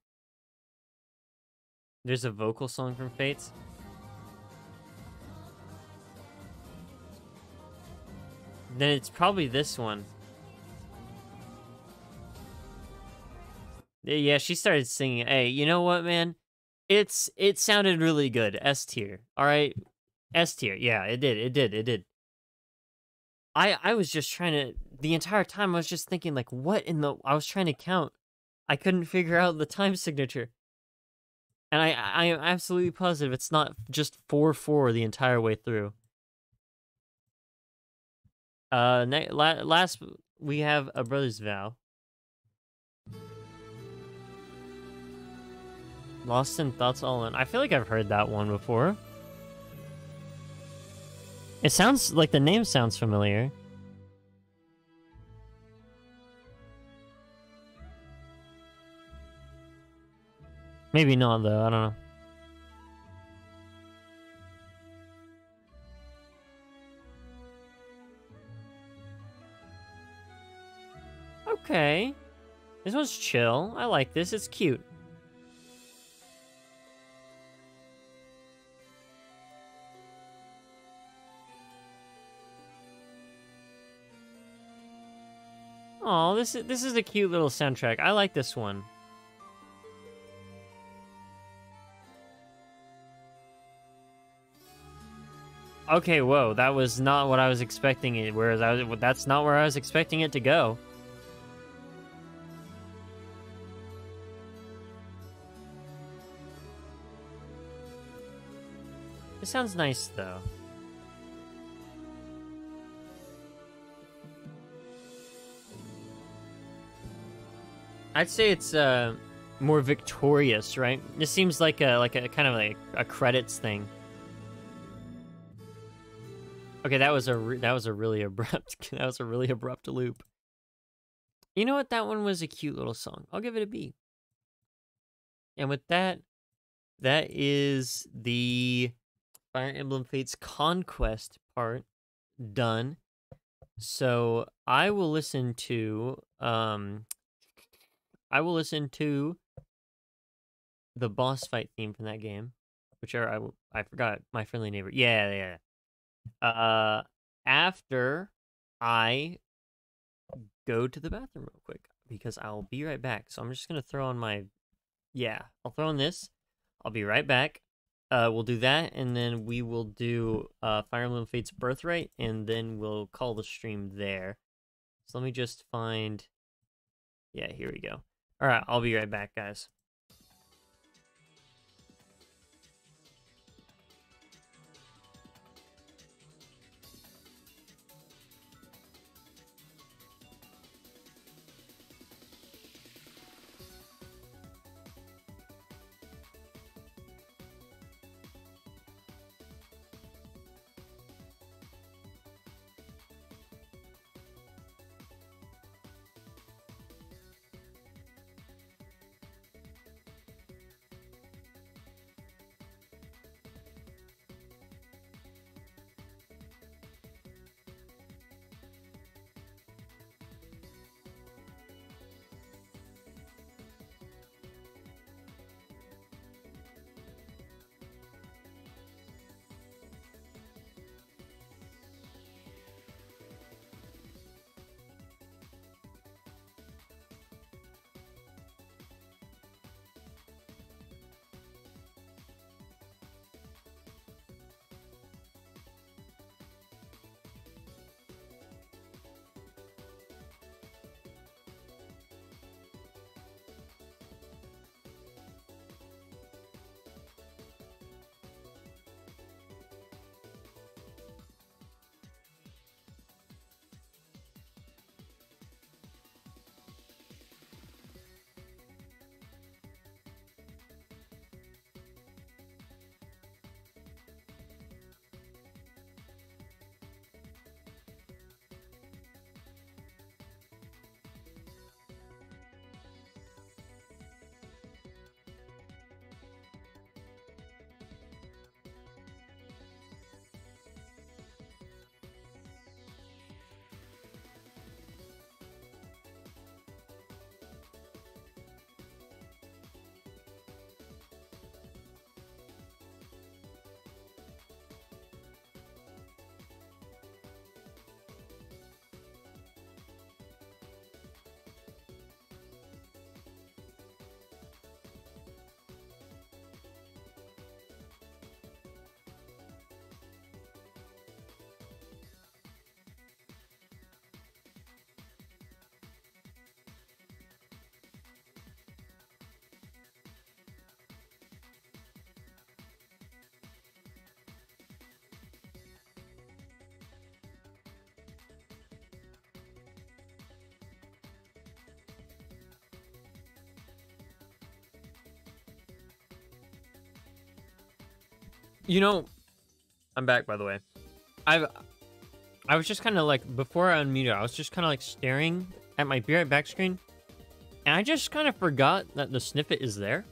There's a vocal song from Fates. Then it's probably this one. Yeah, she started singing. Hey, you know what, man? It sounded really good. S tier. All right. S tier. Yeah, it did. I was just trying to, the entire time I was just thinking like, what in the, I was trying to count. I couldn't figure out the time signature. And I am absolutely positive it's not just 4-4 the entire way through. Last we have A Brother's Vow. Lost in Thoughts All In. I feel like I've heard that one before. It sounds like the name sounds familiar. Maybe not though, I don't know. Okay. This one's chill. I like this. It's cute. Oh, this is a cute little soundtrack. I like this one. Okay, whoa, that was not what I was expecting it. That's not where I was expecting it to go. It sounds nice though. I'd say it's more victorious, right? This seems like a kind of like a credits thing. Okay, that was a really abrupt loop. You know what? That one was a cute little song. I'll give it a B. And with that, that is the Fire Emblem Fates Conquest part done. So I will listen to the boss fight theme from that game, which I forgot, My Friendly Neighbor. Yeah. After I go to the bathroom real quick, because I'll be right back. So I'm just gonna throw on my, I'll throw on this. I'll be right back. We'll do that, and then we will do Fire Emblem Fates Birthright, and then we'll call the stream there. So let me just find, yeah, here we go. All right, I'll be right back, guys. You know, I'm back, by the way. I was just kind of like, before I unmuted, I was just kind of like staring at my Be Right Back screen, and I just kind of forgot that the snippet is there.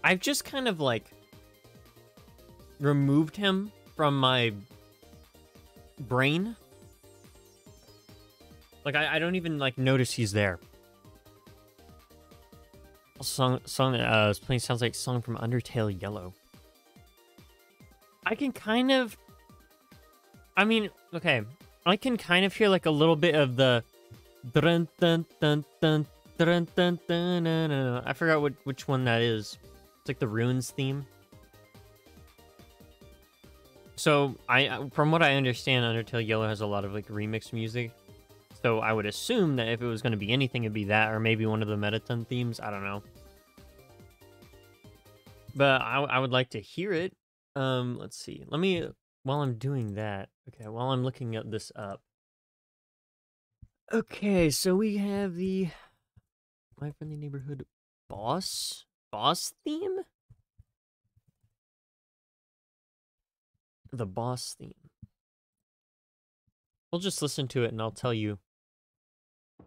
I've just kind of like removed him from my brain. Like, I don't even like notice he's there. Song that is playing sounds like song from Undertale Yellow. I can kind of, I mean, okay, I can kind of hear like a little bit of the dun dun dun dun dun dun dun dun. I forgot which one that is. It's like the Runes theme. So from what I understand, Undertale Yellow has a lot of like remix music. So I would assume that if it was going to be anything, it'd be that, or maybe one of the Mettaton themes. I don't know. But I would like to hear it. Let's see. Let me, while I'm doing that, okay, while I'm looking at this up. Okay, so we have the My Friendly Neighborhood boss theme? The boss theme. We'll just listen to it and I'll tell you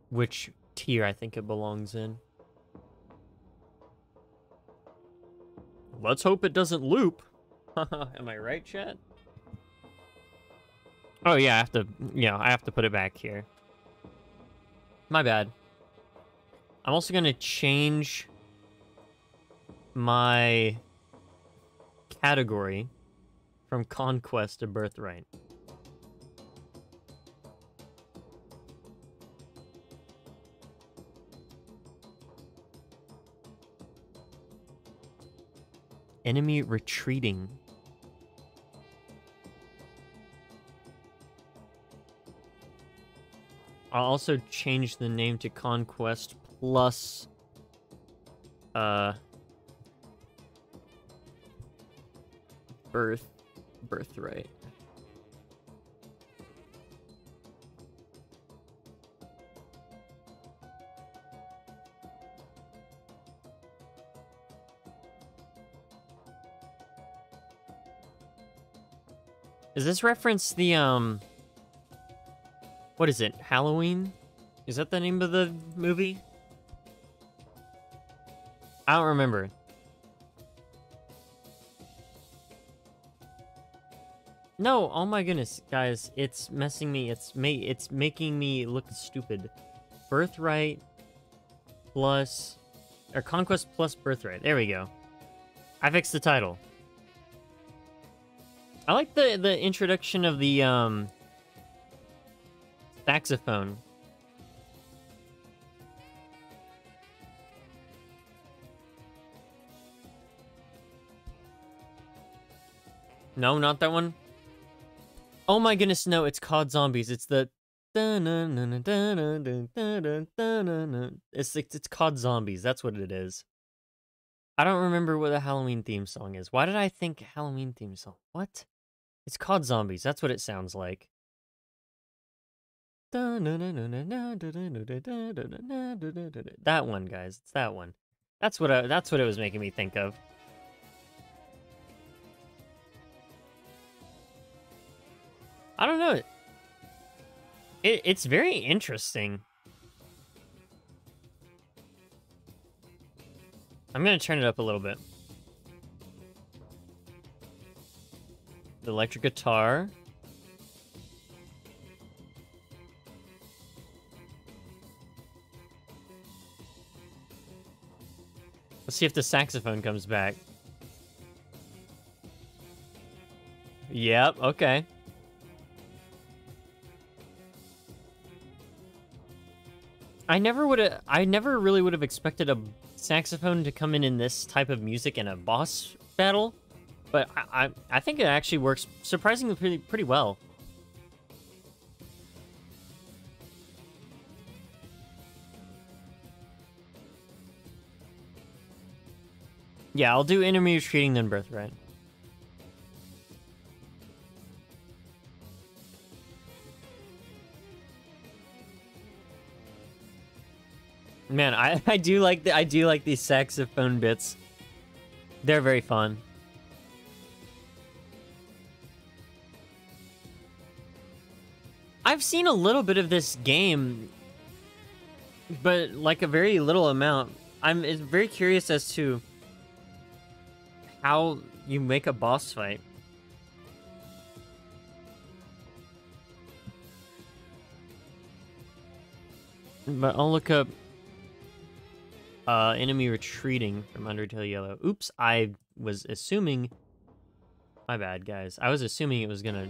which tier I think it belongs in. Let's hope it doesn't loop. Am I right, chat? Oh yeah, I have to put it back here. My bad. I'm also gonna change my category from Conquest to Birthright. Enemy retreating. I'll also change the name to Conquest plus Birthright. Is this reference the what is it? Halloween? Is that the name of the movie? I don't remember. No, oh my goodness, guys, it's messing me. It's making me look stupid. Birthright plus or Conquest plus Birthright. There we go. I fixed the title. I like the introduction of the saxophone. No, not that one. Oh my goodness, no, it's COD Zombies. It's the it's COD Zombies. That's what it is. I don't remember what the Halloween theme song is. Why did I think Halloween theme song? What? It's COD Zombies. That's what it sounds like. That one, guys. It's that one. That's what it was making me think of. I don't know. It's very interesting. I'm gonna turn it up a little bit. The electric guitar. Let's see if the saxophone comes back. Yep, okay. I never really would have expected a saxophone to come in this type of music in a boss battle, but I think it actually works surprisingly pretty well. Yeah, I'll do enemy retreating then Birthright. Man, I do like these saxophone bits. They're very fun. I've seen a little bit of this game, but like a very little amount. I'm very curious as to how you make a boss fight. But I'll look up enemy retreating from Undertale Yellow. Oops, I was assuming... My bad, guys. I was assuming it was gonna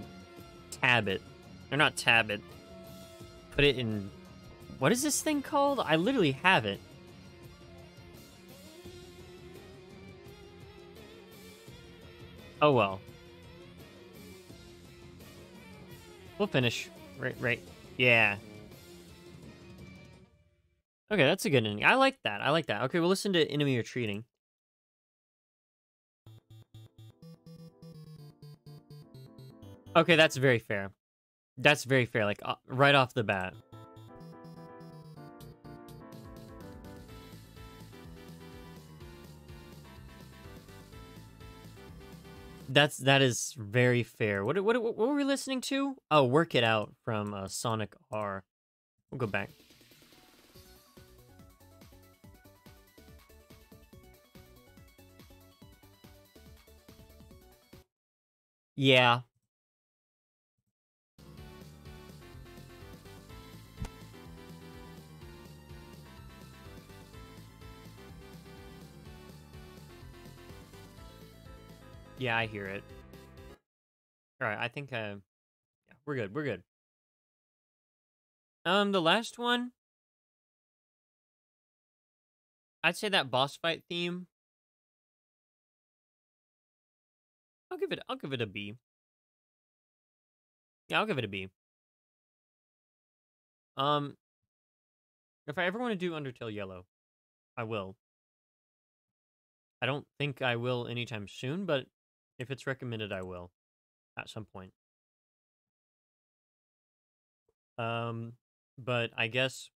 tab it. Or not tab it. Put it in... What is this thing called? I literally have it. Oh well. We'll finish. Right. Yeah. Okay, that's a good ending. I like that. Okay, we'll listen to enemy retreating. Okay, that's very fair. That's very fair, like, right off the bat. That is very fair. What were we listening to? Oh, Work It Out from Sonic R. We'll go back. Yeah. Yeah, I hear it. All right, I think yeah, we're good. The last one, I'd say that boss fight theme. I'll give it a B. Yeah, I'll give it a B. If I ever want to do Undertale Yellow, I will. I don't think I will anytime soon, but if it's recommended, I will at some point. But I guess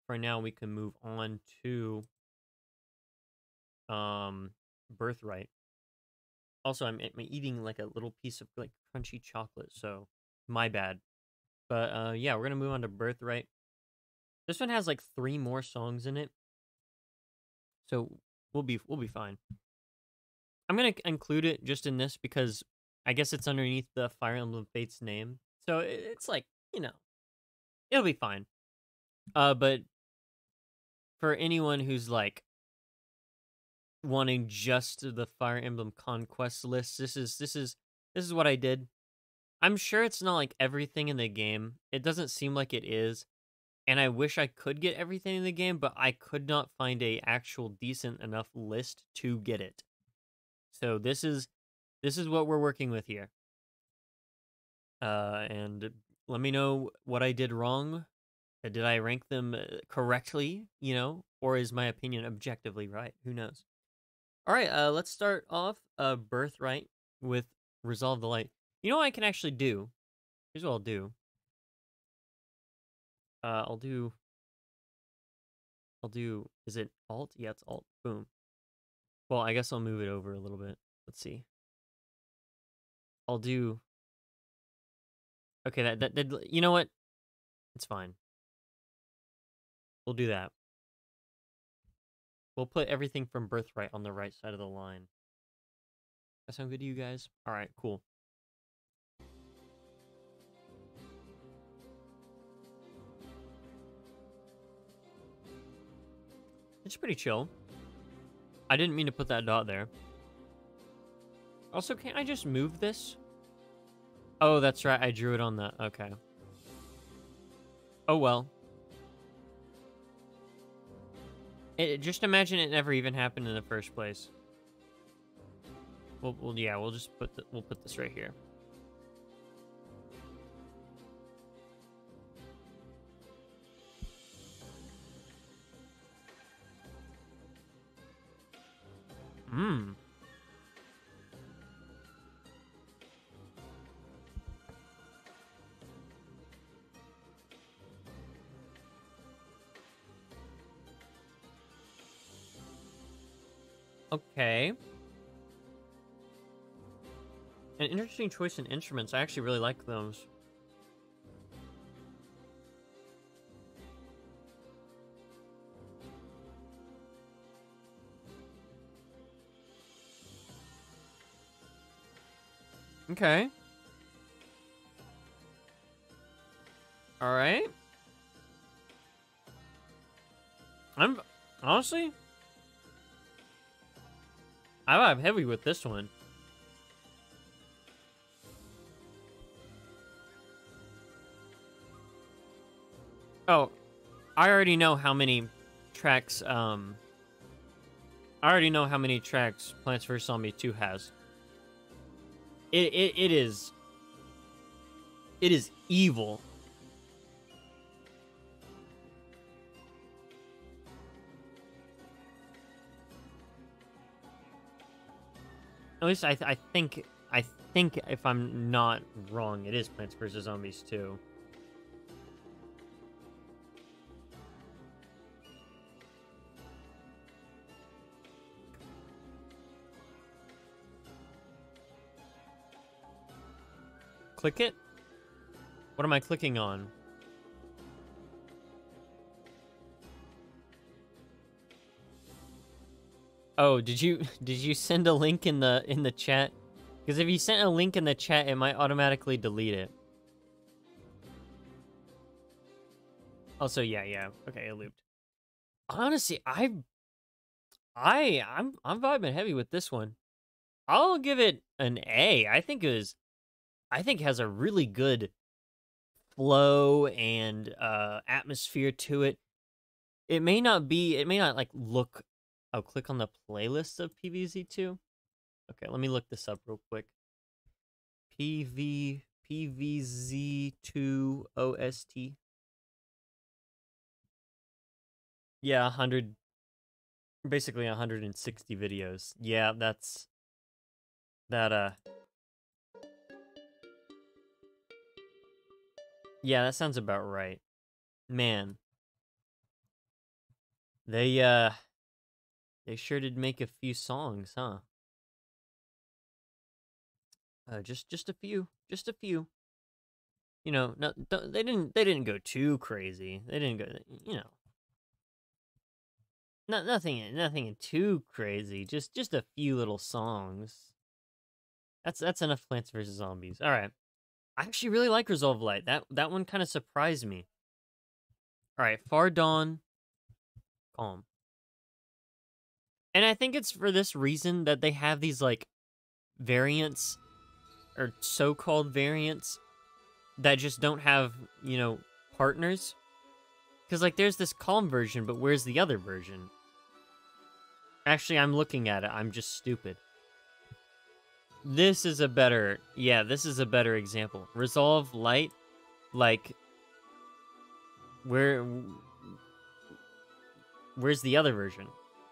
for now we can move on to Birthright. Also, I'm eating like a little piece of like crunchy chocolate, so my bad. But yeah, we're gonna move on to Birthright. This one has like 3 more songs in it, so we'll be fine. I'm gonna include it just in this because I guess it's underneath the Fire Emblem Fates name, so it's like, you know, it'll be fine. But for anyone who's like wanting just the Fire Emblem Conquest list, this is what I did. I'm sure it's not like everything in the game. It doesn't seem like it is. And I wish I could get everything in the game, but I could not find a actual decent enough list to get it. So this is what we're working with here. And let me know what I did wrong. Did I rank them correctly, you know, or is my opinion objectively right? Who knows? All right, let's start off Birthright with Resolve the Light. You know what I can actually do? Here's what I'll do. I'll do, is it Alt? Yeah, it's Alt. Boom. Well, I guess I'll move it over a little bit. Let's see. I'll do, okay, that you know what? It's fine. We'll do that. We'll put everything from Birthright on the right side of the line. That sound good to you guys? All right, cool. It's pretty chill. I didn't mean to put that dot there. Also, can't I just move this? Oh, that's right. I drew it on the... Okay. Oh, well. Just imagine it never even happened in the first place. Well, yeah, we'll just put we'll put this right here. Okay. An interesting choice in instruments. I actually really like those. Okay. All right. I'm honestly, I vibe heavy with this one. Oh, I already know how many tracks. I already know how many tracks Plants vs Zombies 2 has. It is. It is evil. At least I think if I'm not wrong, it is Plants vs Zombies 2. Click it? What am I clicking on? Oh, did you send a link in the chat? Because if you sent a link in the chat, it might automatically delete it. Also, yeah. Okay, it looped. Honestly, I'm vibing heavy with this one. I'll give it an A. I think it has a really good flow and atmosphere to it. It may not like look. Oh, click on the playlist of PVZ2. Okay, let me look this up real quick. PVZ2 OST. Yeah, 100, basically 160 videos. Yeah, that's that. Yeah, that sounds about right. Man, they sure did make a few songs, huh? Just a few, just a few. You know, no, they didn't go too crazy. They didn't go, you know, nothing too crazy. Just a few little songs. That's enough Plants vs Zombies. All right, I actually really like Resolve Light. That one kind of surprised me. All right, Far Dawn, Calm, and I think it's for this reason that they have these like variants or so-called variants that just don't have, you know, partners. Because, like, there's this Calm version, but where's the other version? Actually, I'm looking at it. I'm just stupid. This is a better... Yeah, this is a better example. Resolve Light, like... Where's the other version?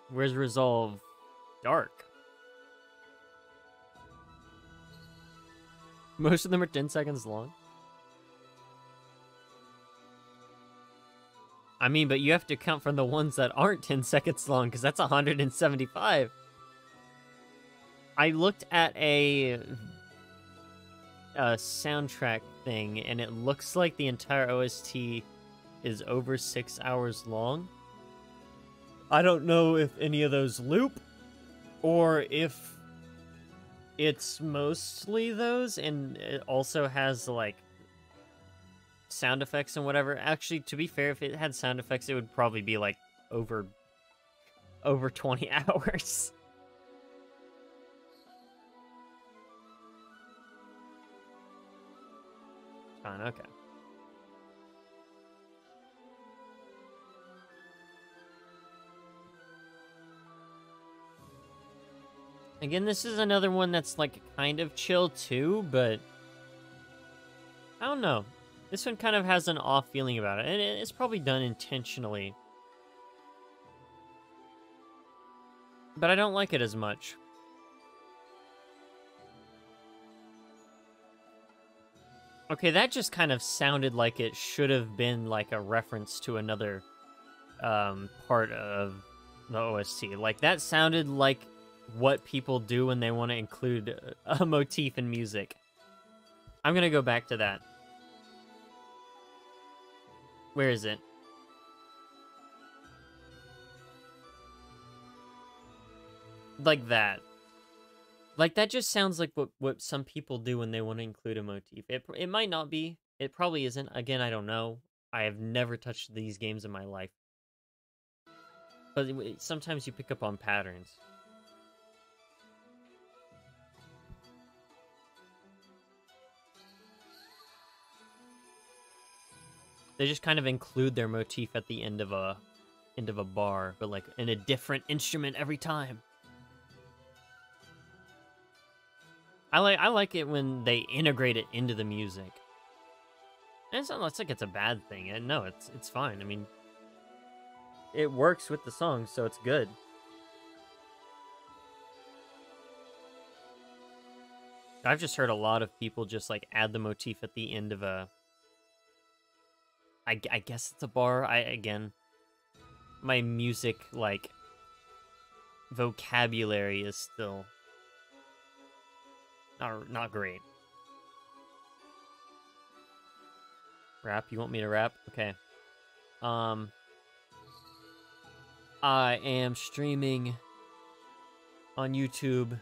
Where's Resolve Dark? Most of them are 10 seconds long. I mean, but you have to count from the ones that aren't 10 seconds long, because that's 175. I looked at a soundtrack thing, and it looks like the entire OST is over 6 hours long. I don't know if any of those loop, or if it's mostly those, and it also has, like, sound effects and whatever. Actually, to be fair, if it had sound effects, it would probably be, like, over 20 hours. Fine, okay. Again, this is another one that's, like, kind of chill, too, but... I don't know. This one kind of has an off feeling about it, and it's probably done intentionally. But I don't like it as much. Okay, that just kind of sounded like it should have been, like, a reference to another part of the OST. Like, that sounded like what people do when they want to include a motif in music. I'm gonna go back to that. Where is it? Like that. Like, that just sounds like what some people do when they want to include a motif. It might not be. It probably isn't. Again, I don't know. I have never touched these games in my life. But sometimes you pick up on patterns. They just kind of include their motif at the end of a bar, but like in a different instrument every time. I like it when they integrate it into the music. And it's not like it's a bad thing. And no, it's fine. I mean, it works with the song, so it's good. I've just heard a lot of people just like add the motif at the end of a. I guess it's a bar. Again, my music like vocabulary is still not great. Rap? You want me to rap? Okay. I am streaming on YouTube.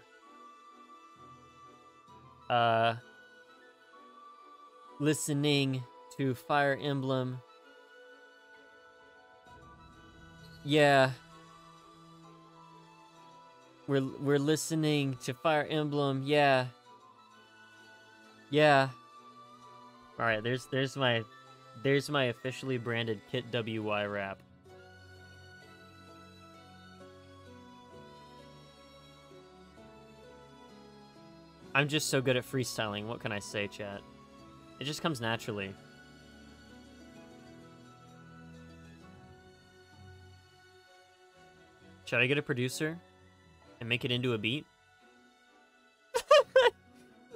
Listening to Fire Emblem. Yeah. We're listening to Fire Emblem. Yeah. Yeah. All right, there's my officially branded Kitt WY rap. I'm just so good at freestyling. What can I say, chat? It just comes naturally. Should I get a producer and make it into a beat?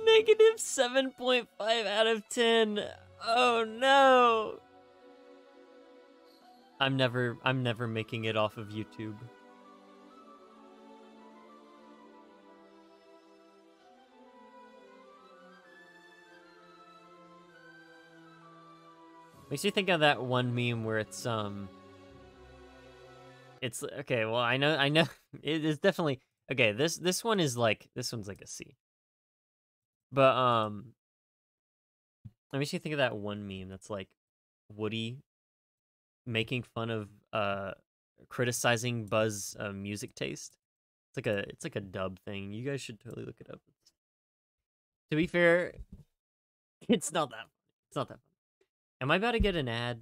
Negative 7.5 out of 10. Oh no. I'm never making it off of YouTube. Makes you think of that one meme where it's okay, well I know it is definitely okay, this one's like a C. But let me see, think of that one meme that's like Woody making fun of criticizing Buzz music taste. It's like a dub thing. You guys should totally look it up. To be fair, it's not that funny. Am I about to get an ad?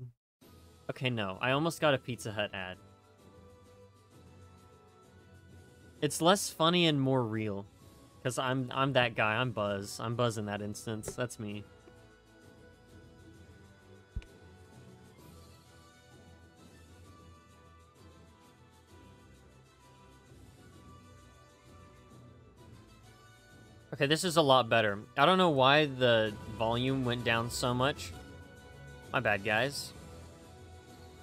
Okay, no. I almost got a Pizza Hut ad. It's less funny and more real. Cause I'm that guy. I'm Buzz. I'm Buzz in that instance. That's me. Okay, this is a lot better. I don't know why the volume went down so much. My bad, guys.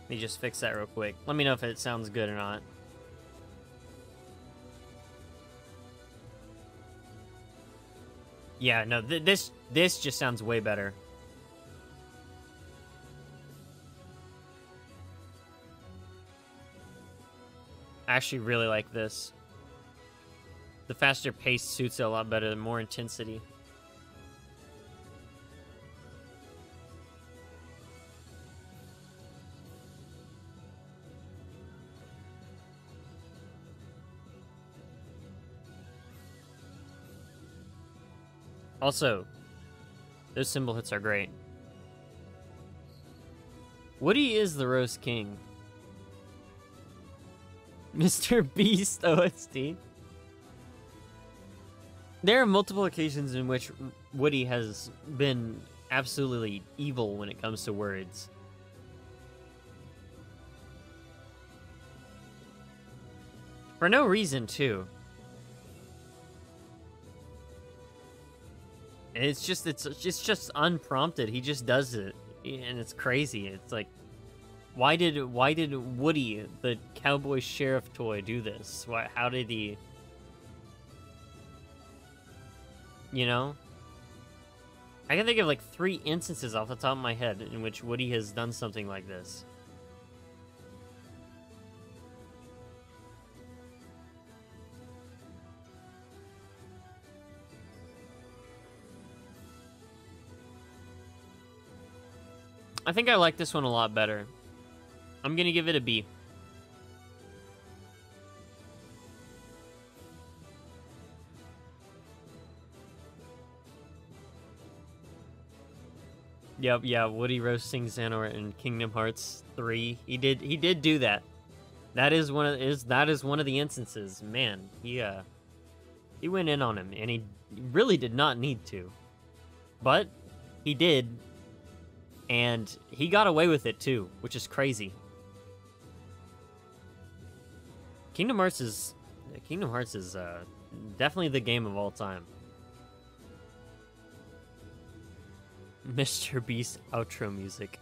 Let me just fix that real quick. Let me know if it sounds good or not. Yeah, no, this just sounds way better. I actually really like this. The faster pace suits it a lot better, more intensity. Also, those cymbal hits are great. Woody is the Roast King. Mr. Beast OST. There are multiple occasions in which Woody has been absolutely evil when it comes to words. For no reason, too. It's just unprompted. He just does it, and it's crazy. It's like, why did Woody, the cowboy sheriff toy, do this? How did he? You know? I can think of like 3 instances off the top of my head in which Woody has done something like this. I think I like this one a lot better. I'm gonna give it a B. Yep, yeah, Woody roasting Xanor in Kingdom Hearts 3. He did do that. That is one of the instances. Man, he went in on him, and he really did not need to. But he did, and he got away with it too, which is crazy. Kingdom Hearts is definitely the game of all time. Mr. Beast outro music.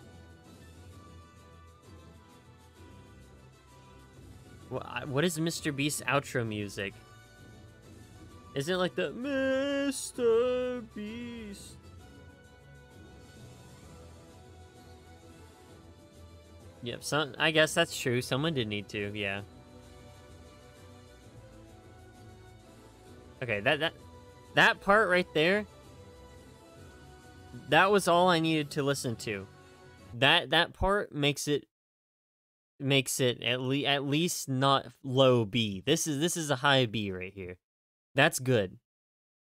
What is Mr. Beast outro music? Isn't it like the Mr. Beast? Yep, I guess that's true. Someone did need to, yeah. Okay, that part right there, that was all I needed to listen to. That part makes it at least not low B. This is a high B right here. That's good.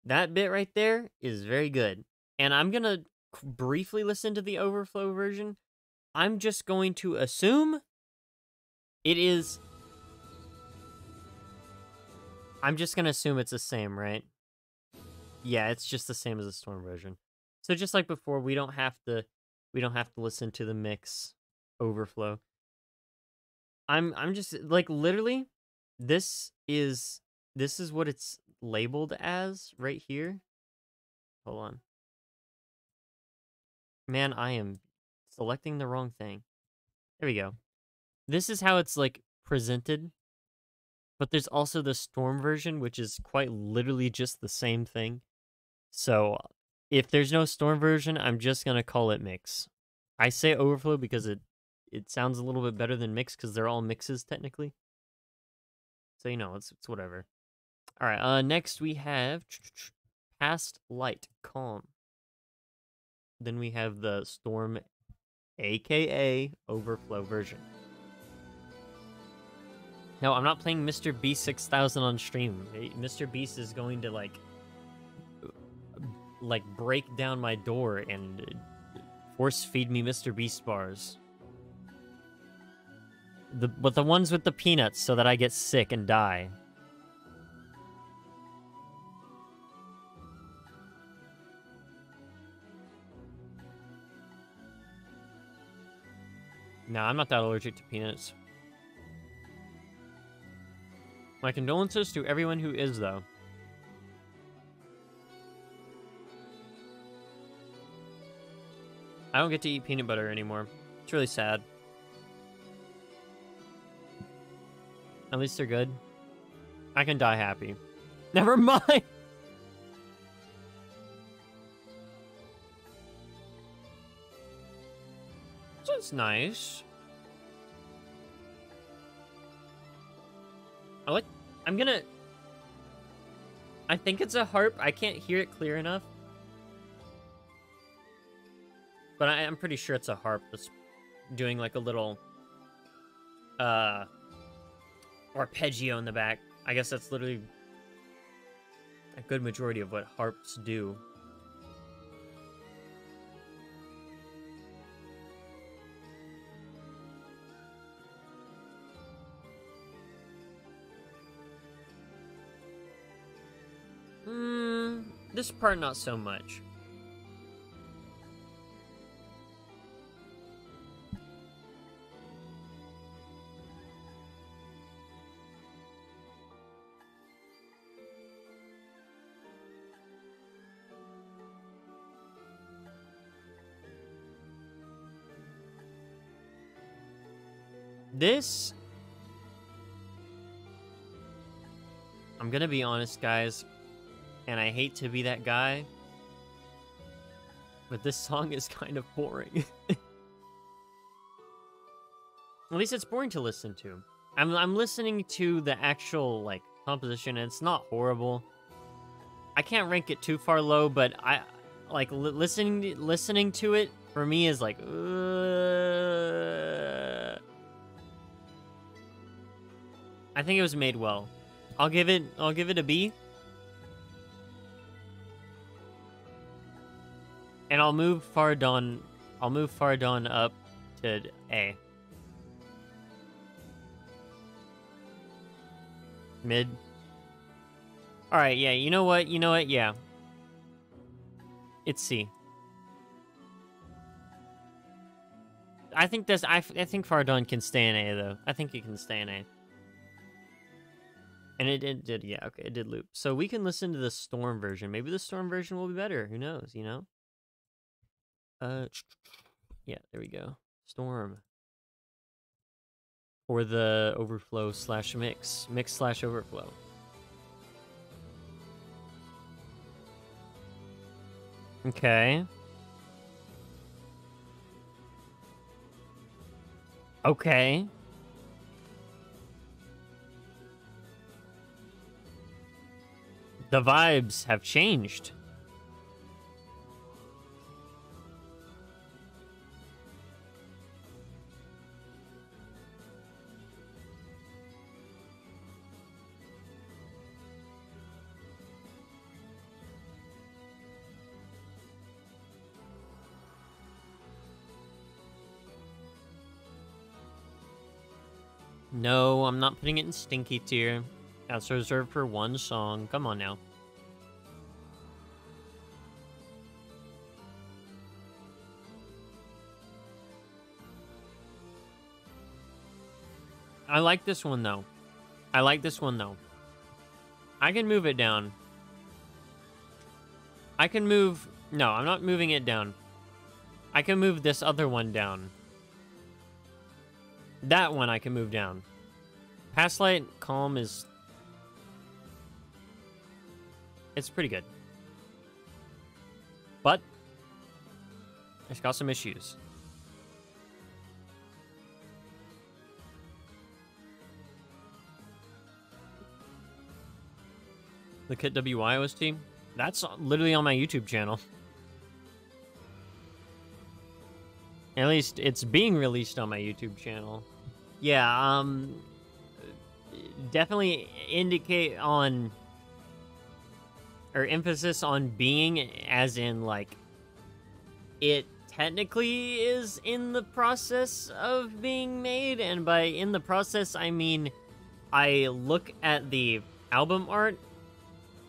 That bit right there is very good. And I'm gonna briefly listen to the overflow version. I'm just going to assume it is. I'm just gonna assume it's the same, right? Yeah, it's just the same as the Storm version. So just like before, we don't have to listen to the mix overflow. I'm just like literally, this is what it's labeled as right here. Hold on. Man, I am selecting the wrong thing. There we go. This is how it's like presented. But there's also the Storm version, which is quite literally just the same thing. So if there's no Storm version, I'm just going to call it mix. I say overflow because it sounds a little bit better than mix because they're all mixes technically. So, you know, it's whatever. All right, next we have Past Light, Calm. Then we have the Storm, aka Overflow version. No, I'm not playing Mr. Beast 6000 on stream. Mr. Beast is going to like break down my door and force feed me Mr. Beast bars. But the ones with the peanuts so that I get sick and die. No, I'm not that allergic to peanuts. My condolences to everyone who is, though. I don't get to eat peanut butter anymore. It's really sad. At least they're good. I can die happy. Never mind! That's nice. I think it's a harp. I can't hear it clear enough. But I'm pretty sure it's a harp that's doing like a little arpeggio in the back. I guess that's literally a good majority of what harps do. This part, not so much. This, I'm gonna be honest, guys, and I hate to be that guy, but this song is kind of boring. At least it's boring to listen to. I'm listening to the actual, like, composition, and it's not horrible. I can't rank it too far low, but I, like, listening to it, for me is like, I think it was made well. I'll give it a B. And I'll move Far Dawn up to A. Mid. All right, yeah, you know what? Yeah. It's C. I think Far Dawn can stay in A though. I think it can stay in A. And it did, yeah, okay, it did loop. So we can listen to the Storm version. Maybe the Storm version will be better. Who knows, you know? Yeah, there we go. Storm. Or the overflow / mix. Mix / overflow. Okay. Okay. The vibes have changed. No, I'm not putting it in stinky tier. That's reserved for one song. Come on now. I like this one though. I can move it down. No, I'm not moving it down. I can move this other one down. That one I can move down. Past Light Calm is... It's pretty good. But it's got some issues. The Kitt WY OST? That's literally on my YouTube channel. At least it's being released on my YouTube channel. Yeah, definitely indicate on, or emphasis on being, as in, like, it technically is in the process of being made, and by in the process, I mean, I look at the album art,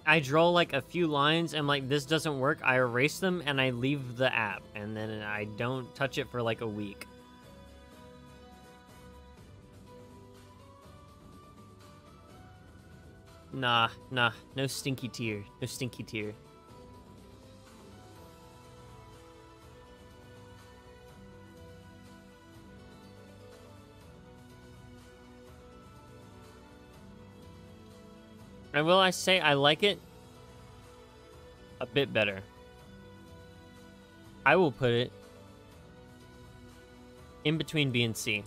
I draw, like, a few lines, and, like, this doesn't work, I erase them, and I leave the app, and then I don't touch it for, like, a week. Nah, no stinky tier, And will I say I like it a bit better? I will put it in between B and C.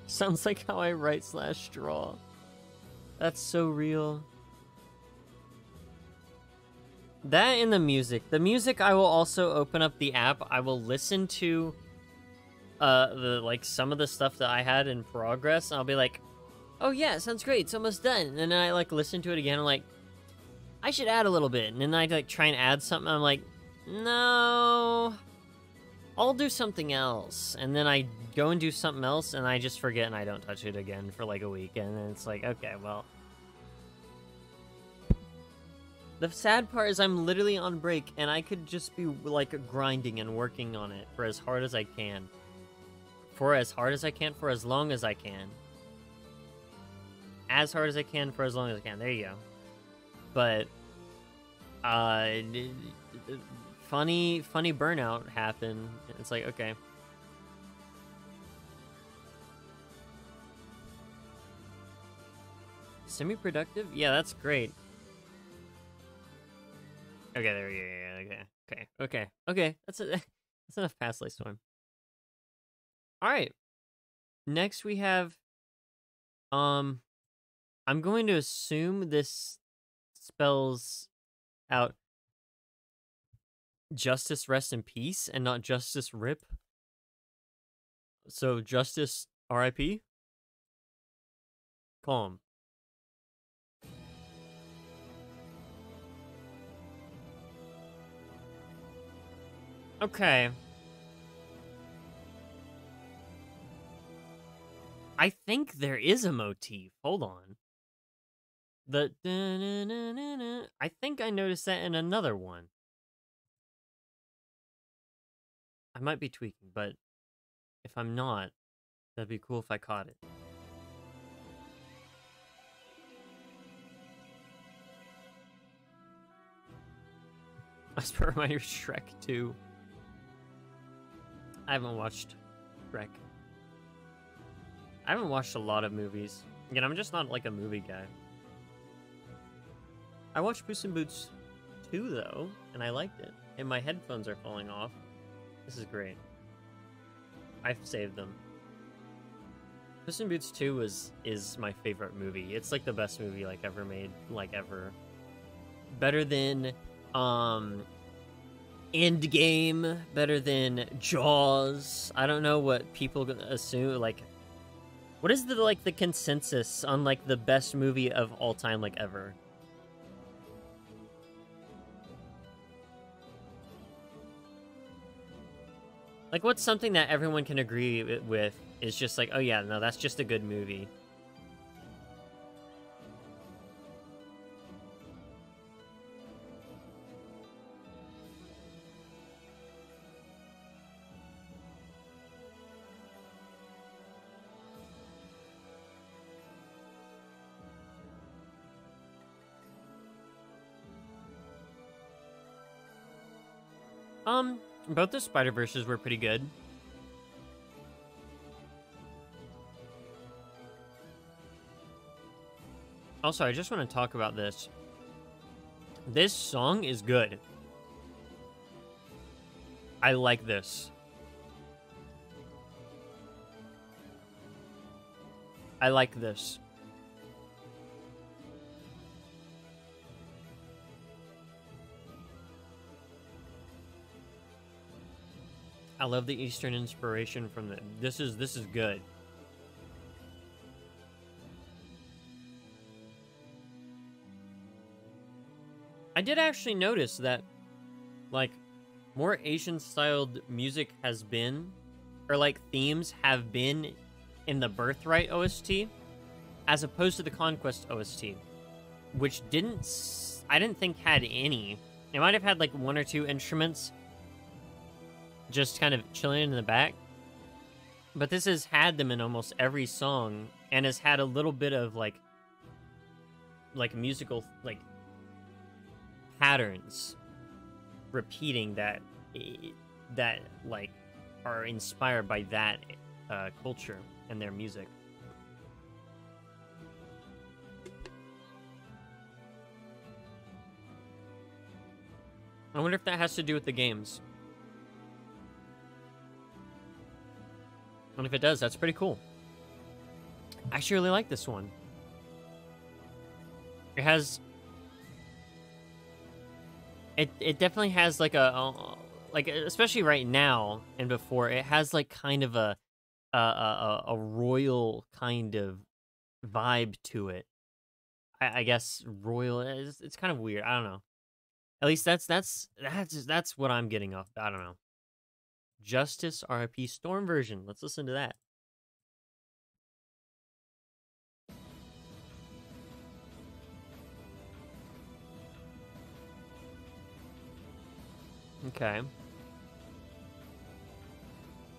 Sounds like how I write / draw. That's so real. That and the music. The music, I will also open up the app. I will listen to some of the stuff that I had in progress, and I'll be like, oh yeah, it sounds great, it's almost done. And then I like listen to it again, I'm like, I should add a little bit. And then I like try and add something, I'm like, no, I'll do something else. And then I go and do something else, and I just forget, and I don't touch it again for like a week. And then it's like, okay, well. The sad part is I'm literally on break, and I could just be, like, grinding and working on it for as hard as I can. For as hard as I can, for as long as I can. As hard as I can, for as long as I can. There you go. But, funny burnout happened. It's like, okay. Semi-productive? Yeah, that's great. Okay, there we go. Okay. That's enough Past Light Storm. All right. Next we have I'm going to assume this spells out justice rest in peace and not justice rip. So justice RIP? Calm. Okay. I think there is a motif. Hold on. The da-na-na-na-na. I think I noticed that in another one. I might be tweaking, but if I'm not, that'd be cool if I caught it. As per reminder, Shrek 2. I haven't watched Shrek. I haven't watched a lot of movies. Again, I'm just not like a movie guy. I watched Puss in Boots 2 though, and I liked it. And my headphones are falling off. This is great. I've saved them. Puss in Boots 2 is my favorite movie. It's like the best movie like ever made, like ever. Better than Endgame, better than Jaws. I don't know what people assume, like what is the consensus on like the best movie of all time like ever? Like, what's something that everyone can agree with is just like, oh yeah, no, that's just a good movie. Both the Spider-Verses were pretty good. Also, I just want to talk about this. This song is good. I like this. I like this. I love the Eastern inspiration from the. This is good. I did actually notice that, like, more Asian-styled music has been, or like themes have been, in the Birthright OST, as opposed to the Conquest OST, which I didn't think had any. It might have had like one or two instruments, just kind of chilling in the back. But this has had them in almost every song, and has had a little bit of like musical patterns repeating that like are inspired by that culture and their music. I wonder if that has to do with the games. And if it does, that's pretty cool. I actually really like this one. It has... It definitely has like like, especially right now and before, it has like kind of a royal kind of vibe to it. I guess royal, it's kind of weird. I don't know. At least that's what I'm getting off. I don't know. Justice RIP Storm version. Let's listen to that. Okay.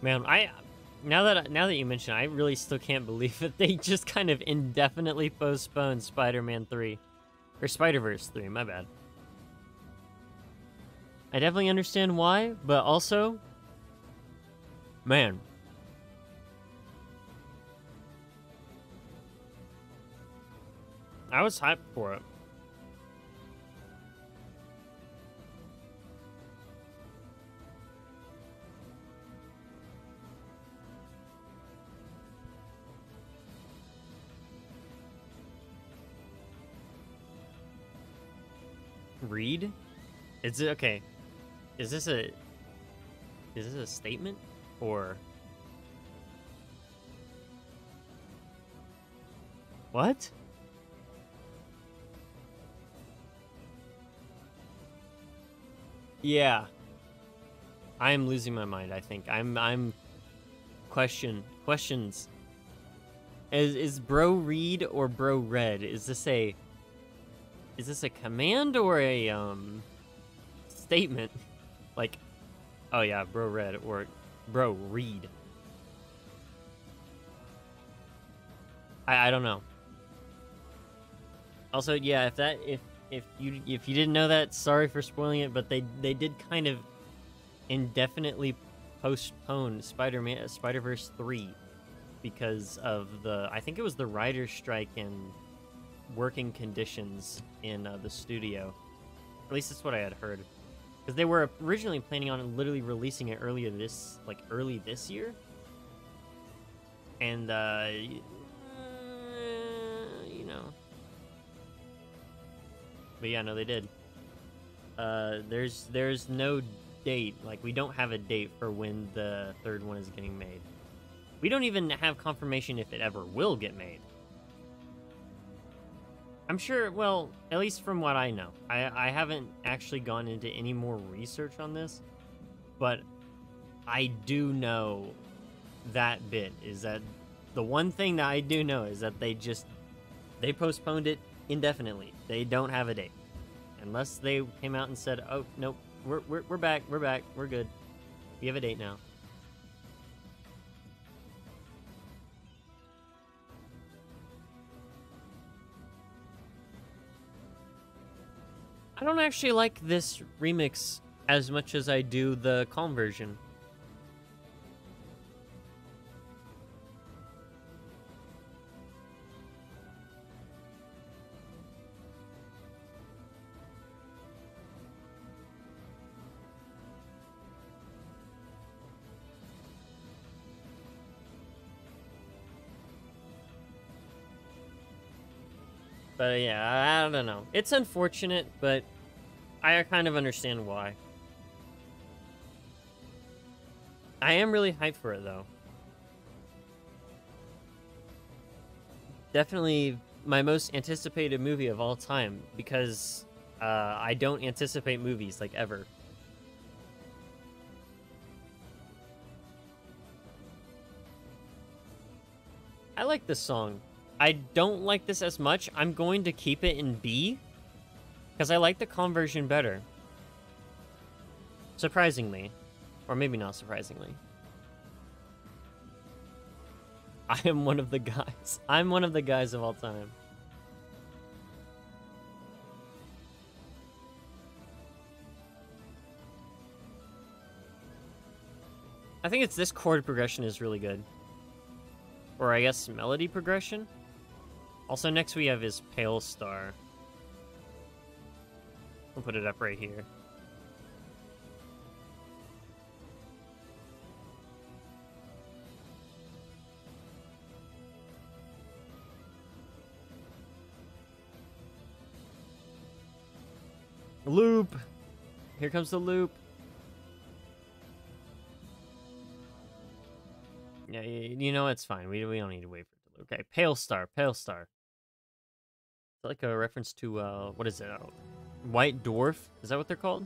Man, now that you mention it, I really still can't believe that they just kind of indefinitely postponed Spider-Man 3 or Spider-Verse 3, my bad. I definitely understand why, but also, man, I was hyped for it. Read? Is it okay? Is this a statement or what? Yeah. I am losing my mind, I think. I'm questions. Is bro read or bro read? Is this a command or a statement? Like, oh yeah, bro read or bro read. I don't know. Also, yeah, if you didn't know that, sorry for spoiling it, but they did kind of indefinitely postpone Spider-Verse 3 because of I think it was the writer's strike and working conditions in the studio. At least that's what I had heard. Because they were originally planning on literally releasing it early this year. And, you know. But yeah, no, they did. There's no date. Like, we don't have a date for when the third one is getting made. We don't even have confirmation if it ever will get made. I'm sure, well, at least from what I know. I haven't actually gone into any more research on this, but I do know that bit is that the one thing that I do know is that they postponed it indefinitely. They don't have a date. Unless they came out and said, "Oh, nope, we're back, we're good. We have a date now." I don't actually like this remix as much as I do the calm version. But yeah, I don't know. It's unfortunate, but I kind of understand why. I am really hyped for it, though. Definitely my most anticipated movie of all time, because I don't anticipate movies, like, ever. I like this song. I don't like this as much. I'm going to keep it in B, because I like the calm version better. Surprisingly. Or maybe not surprisingly. I am one of the guys. I'm one of the guys of all time. I think it's this chord progression is really good. Or I guess melody progression. Also, next we have is Pale Star. I'll put it up right here. Loop! Here comes the loop. Yeah, you know, it's fine. We don't need to wait for it to loop. Okay, Pale Star, Pale Star. Is that like a reference to, what is it? White Dwarf? Is that what they're called?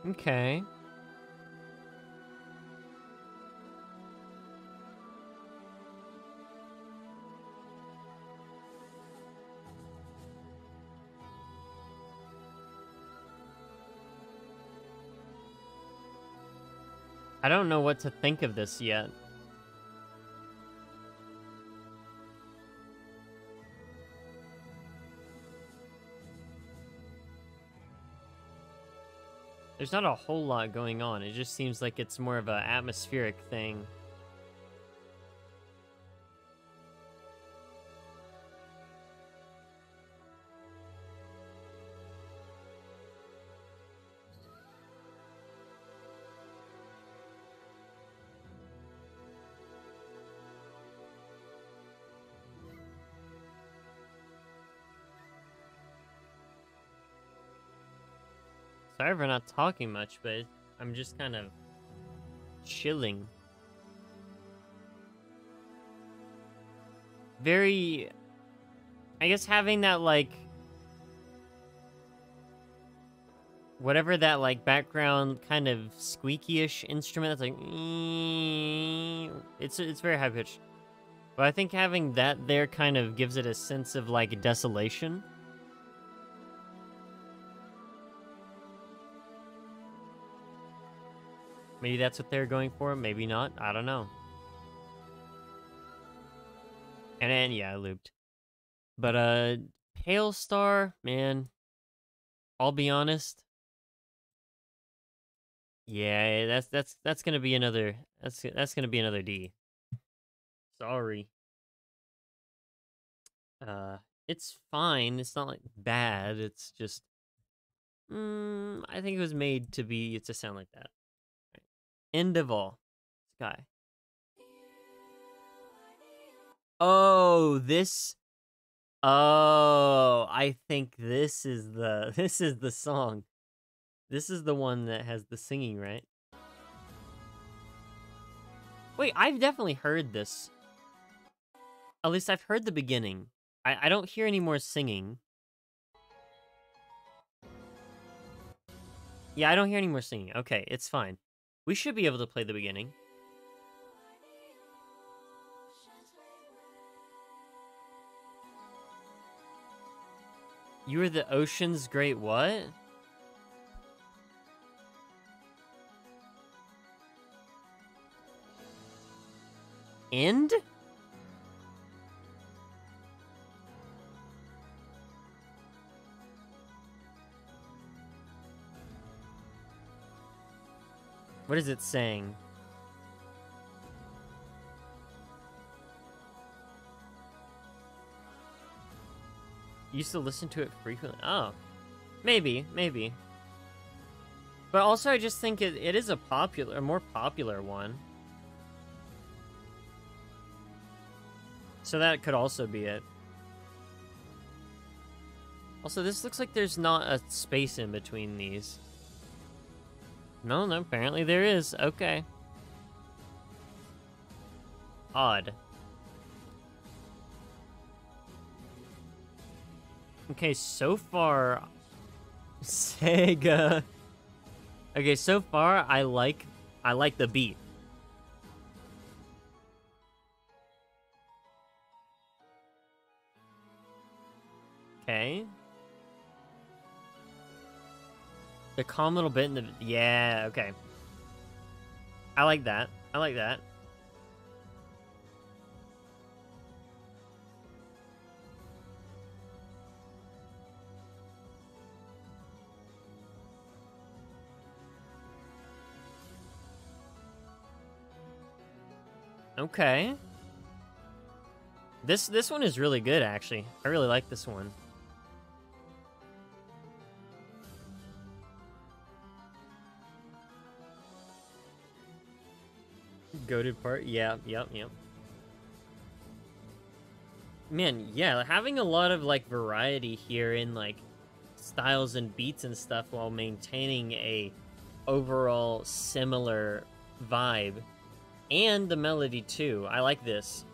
Okay. I don't know what to think of this yet. There's not a whole lot going on. It just seems like it's more of an atmospheric thing. Sorry for not talking much, but I'm just kind of chilling. Very, I guess having that, like, whatever that, like, background kind of squeaky-ish instrument that's like, it's very high-pitched. But I think having that there kind of gives it a sense of, like, desolation. Maybe that's what they're going for, maybe not, I don't know. And then, yeah, I looped. But, Pale Star, man, I'll be honest. Yeah, that's gonna be another, that's gonna be another D. Sorry. It's fine, it's not, like, bad, it's just, I think it was made to sound like that. Right. End of all. Sky. Oh, this. Oh, I think this is the song. This is the one that has the singing, right? Wait, I've definitely heard this. At least I've heard the beginning. I don't hear any more singing. Yeah, I don't hear any more singing. Okay, it's fine. We should be able to play the beginning. You are the ocean's great what? End? What is it saying? You used to listen to it frequently. Oh, maybe. But also, I just think it is a more popular one. So that could also be it. Also, this looks like there's not a space in between these. No, apparently there is. Okay. Odd. Okay, so far... Sega... Okay, so far, I like the beat. Okay. The calm little bit in the... Yeah, okay. I like that. Okay. This one is really good, actually. I really like this one. Goated part? Yeah, yep. Man, yeah, having a lot of, like, variety here in, like, styles and beats and stuff while maintaining a overall similar vibe. And the melody, too. I like this.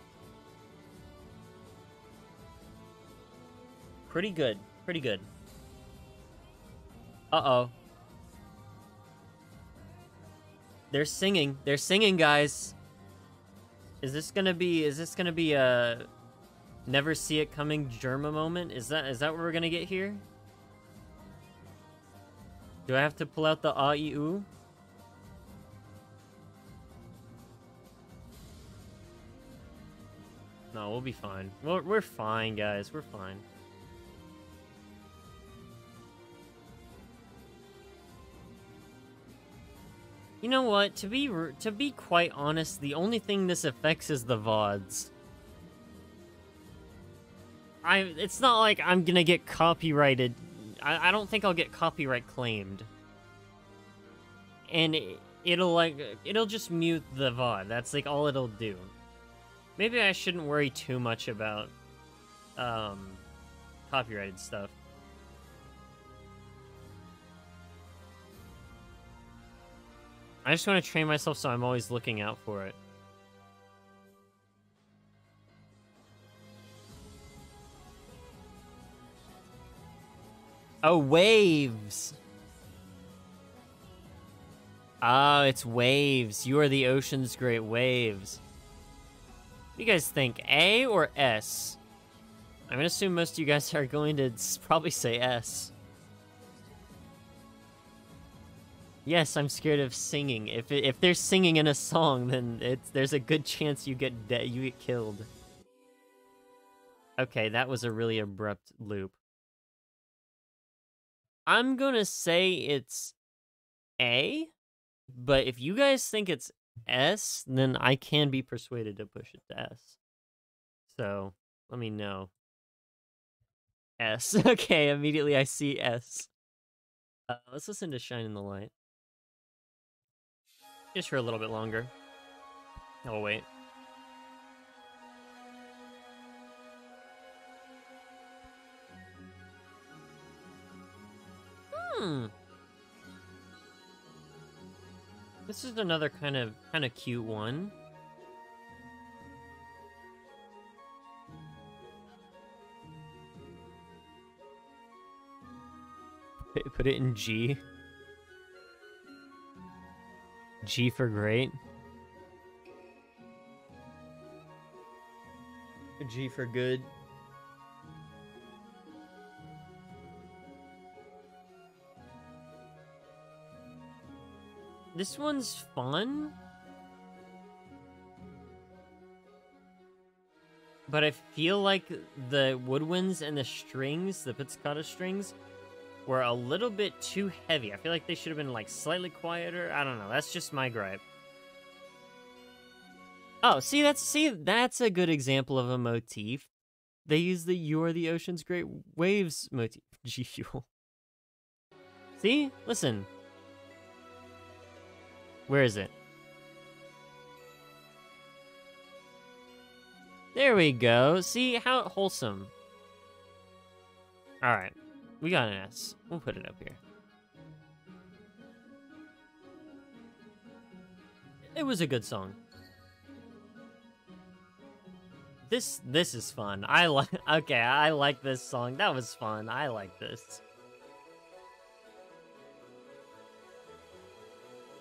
Pretty good. Uh-oh. They're singing, guys. Is this gonna be a never see it coming Germa moment? Is that what we're gonna get here? Do I have to pull out the ah-ee-ooh? No, we'll be fine. We're fine, guys. We're fine. You know what? To be quite honest, the only thing this affects is the VODs. It's not like I'm gonna get copyrighted. I don't think I'll get copyright claimed. And it'll just mute the VOD. That's like all it'll do. Maybe I shouldn't worry too much about copyrighted stuff. I just want to train myself so I'm always looking out for it. Oh, waves! Oh, it's waves. You are the ocean's great waves. What do you guys think, A or S? I'm gonna assume most of you guys are going to probably say S. Yes, I'm scared of singing. If there's singing in a song, then there's a good chance you get killed. Okay, that was a really abrupt loop. I'm gonna say it's A, but if you guys think it's S, then I can be persuaded to push it to S. So, let me know. S. Okay, immediately I see S. Let's listen to Shine in the Light. Just for a little bit longer. Oh, wait. This is another kind of cute one. Put it in G. G for great. G for good. This one's fun. But I feel like the woodwinds and the strings, the pizzicato strings, were a little bit too heavy. I feel like they should have been like slightly quieter. I don't know. That's just my gripe. Oh, see that's a good example of a motif. They use the "You're the Ocean's Great Waves" motif. G Fuel. See? Listen. Where is it? There we go. See how wholesome. All right. We got an S. We'll put it up here. It was a good song. This is fun. I like this song. That was fun. I like this.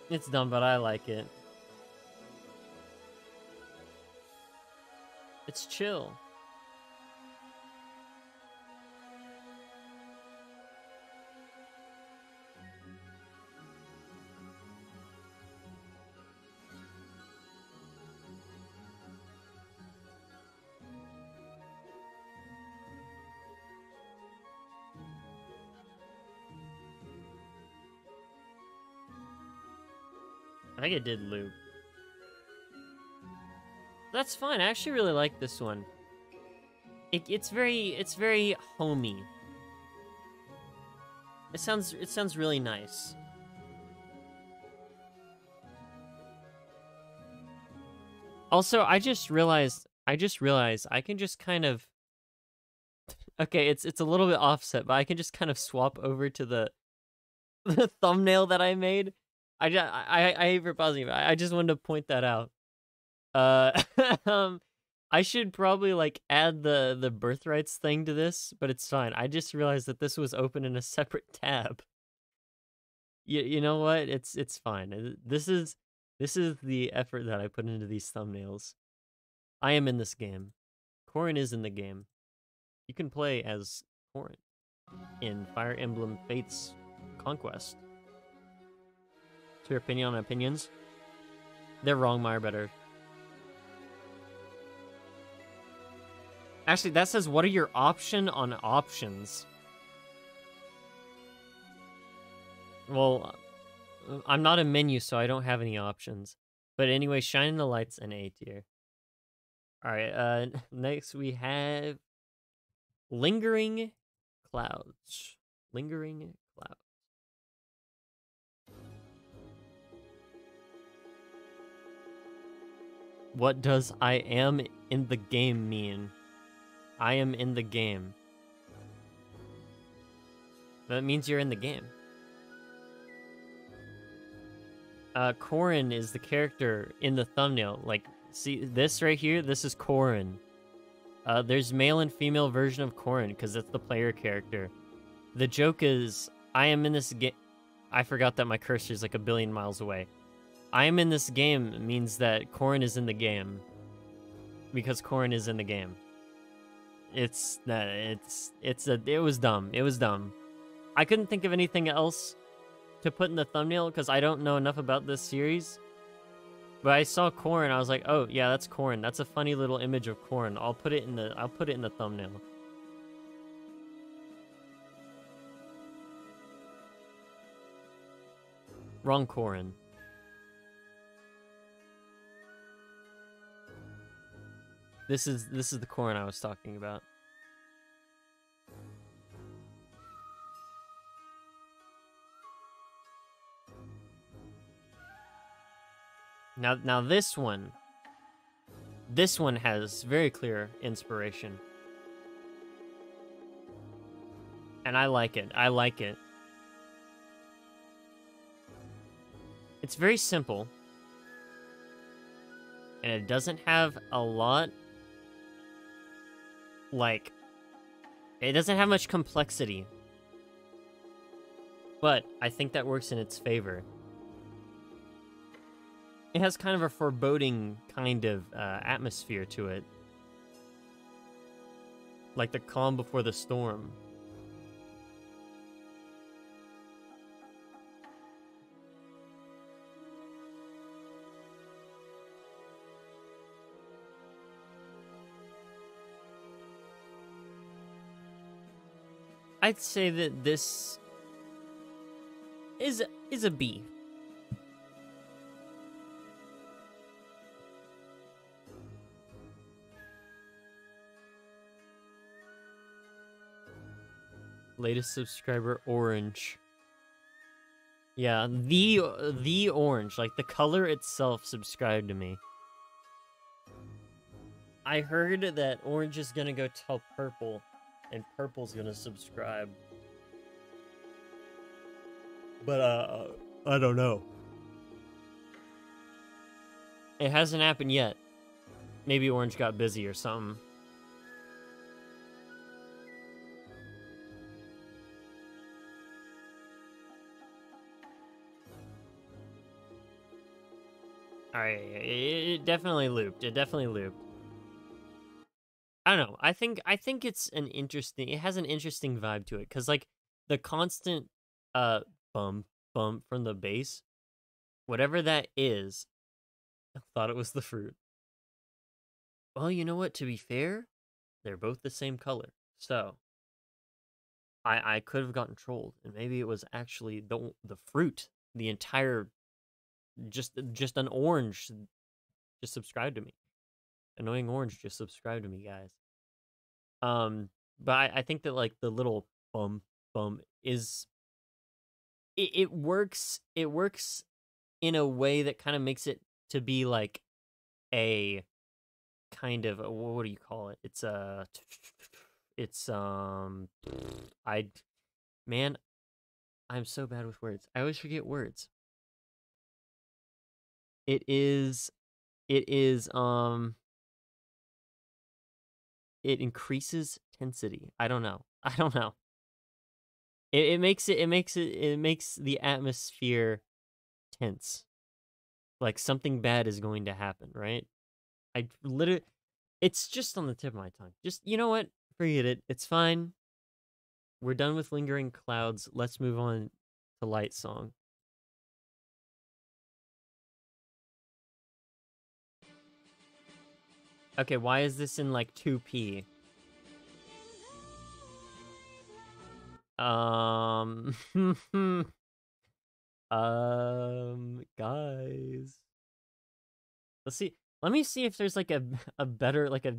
It's dumb, but I like it. It's chill. I think it did loop. That's fine. I actually really like this one. It's very homey. It sounds really nice. Also, I just realized I can just kind of okay, it's a little bit offset, but I can just kind of swap over to the thumbnail that I made. I hate for pausing, but I just wanted to point that out. I should probably like add the birthrights thing to this, but it's fine. I just realized that this was open in a separate tab. You know what? It's fine. This is the effort that I put into these thumbnails. I am in this game. Corrin is in the game. You can play as Corrin in Fire Emblem Fates Conquest. What's your opinion on opinions? They're wrong, mine are better. Actually, that says, what are your option on options? Well, I'm not a menu, so I don't have any options. But anyway, Shine the Lights and A tier. Alright, next we have Lingering Clouds. Lingering Clouds. What does I am in the game mean? I am in the game. That means you're in the game. Corrin is the character in the thumbnail. Like, see this right here? This is Corrin. There's male and female version of Corrin because that's the player character. The joke is, I am in this game. I forgot that my cursor is like a billion miles away. I am in this game means that Corrin is in the game because Corrin is in the game. It was dumb. It was dumb. I couldn't think of anything else to put in the thumbnail because I don't know enough about this series. But I saw Corrin, I was like, oh yeah, that's Corrin. That's a funny little image of Corrin. I'll put it in the thumbnail. Wrong Corrin. This is the Corrin I was talking about. Now this one has very clear inspiration. And I like it. I like it. It's very simple. And it doesn't have a lot, like, it doesn't have much complexity. But I think that works in its favor. It has kind of a foreboding kind of atmosphere to it. Like the calm before the storm. I'd say that this is a B. Latest subscriber, orange. Yeah, the orange, like the color itself subscribed to me. I heard that orange is gonna go tell purple, and purple's gonna subscribe. But, I don't know. It hasn't happened yet. Maybe orange got busy or something. Alright, it definitely looped. It definitely looped. I don't know. I think it's an interesting. It has an interesting vibe to it because like the constant bump from the bass, whatever that is. I thought it was the fruit. Well, you know what? To be fair, they're both the same color, so I could have gotten trolled, and maybe it was actually the fruit. The entire just an orange just subscribed to me. Annoying orange just subscribed to me, guys. But I think that like the little bum is it works in a way that kind of makes it to be like a kind of what do you call it? It's man, I'm so bad with words. I always forget words. It is it increases tensity. I don't know. It makes the atmosphere tense. Like something bad is going to happen, right? I literally, it's just on the tip of my tongue. Just, you know what? Forget it. It's fine. We're done with lingering clouds. Let's move on to light song. Okay, why is this in like 2p? Guys. Let's see. Let me see if there's like a better, like a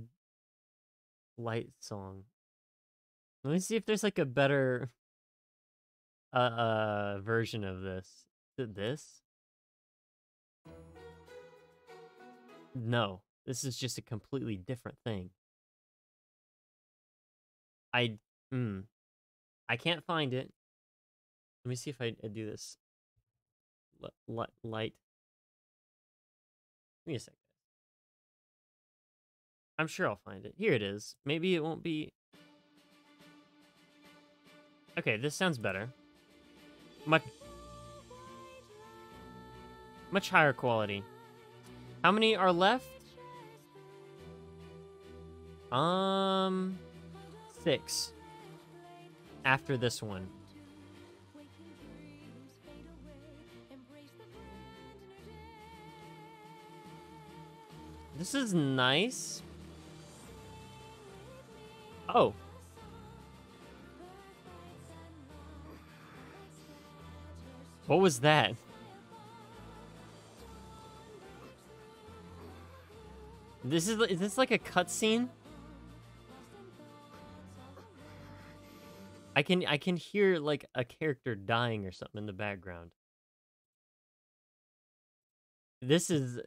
light song. Let me see if there's like a better version of this. Is it this? No. This is just a completely different thing. I can't find it. Let me see if I do this. Light Give me a second. I'm sure I'll find it. Here it is. Maybe it won't be... Okay, this sounds better. Much higher quality. How many are left? 6. After this one. This is nice. Oh. What was that? Is this like a cutscene? I can hear like a character dying or something in the background. This is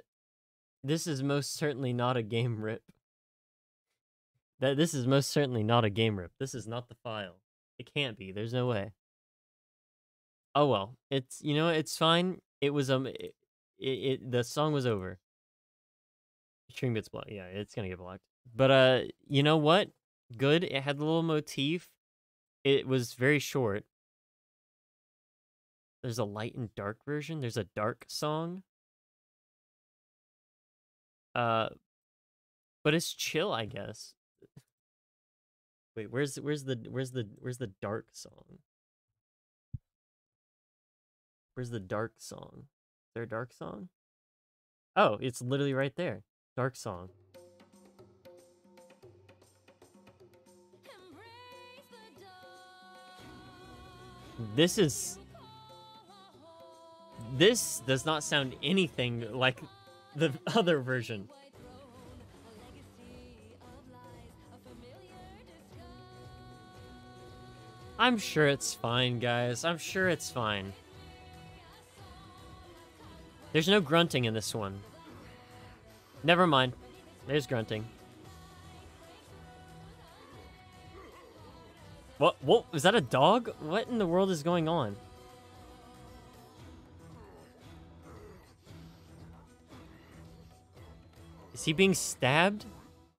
most certainly not a game rip. This is most certainly not a game rip. This is not the file. It can't be. There's no way. Oh well. It's, you know, it's fine. It was the song was over. String gets blocked. Yeah, it's gonna get blocked. But you know what? Good. It had the little motif. It was very short. There's a light and dark version. There's a dark song. But it's chill, I guess. Wait, where's the dark song? Where's the dark song? Is there a dark song? Oh, it's literally right there. Dark song. This does not sound anything like the other version. I'm sure it's fine, guys. I'm sure it's fine. There's no grunting in this one. Never mind. There's grunting. What? Was that a dog? What in the world is going on? Is he being stabbed?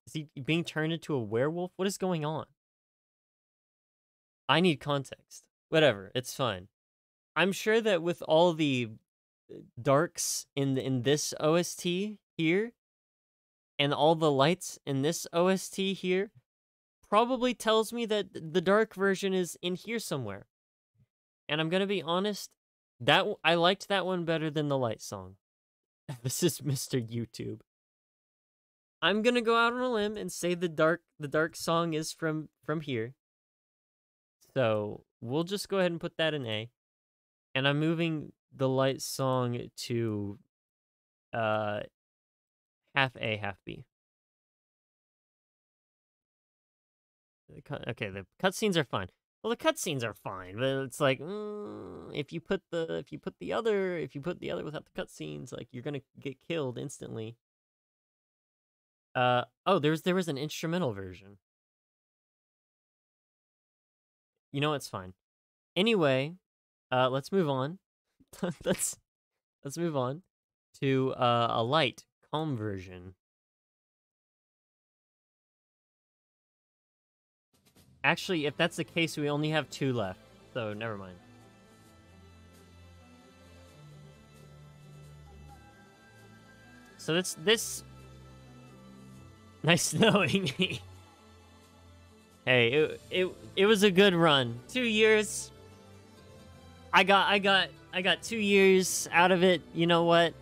Is he being turned into a werewolf? What is going on? I need context. Whatever, it's fine. I'm sure that with all the darks in this OST here, and all the lights in this OST here, probably tells me that the dark version is in here somewhere. And I'm gonna be honest, that I liked that one better than the light song. This is Mr. YouTube. I'm gonna go out on a limb and say the dark song is from here. So we'll just go ahead and put that in A. And I'm moving the light song to half A, half B. Okay, the cutscenes are fine. Well, the cutscenes are fine, but it's like if you put the other without the cutscenes, like you're gonna get killed instantly. Oh, there was an instrumental version. You know, it's fine. Anyway, let's move on. let's move on to a light, calm version. Actually, if that's the case, we only have 2 left, so never mind. So this nice knowing me. Hey, it was a good run. 2 years. I got 2 years out of it. You know what?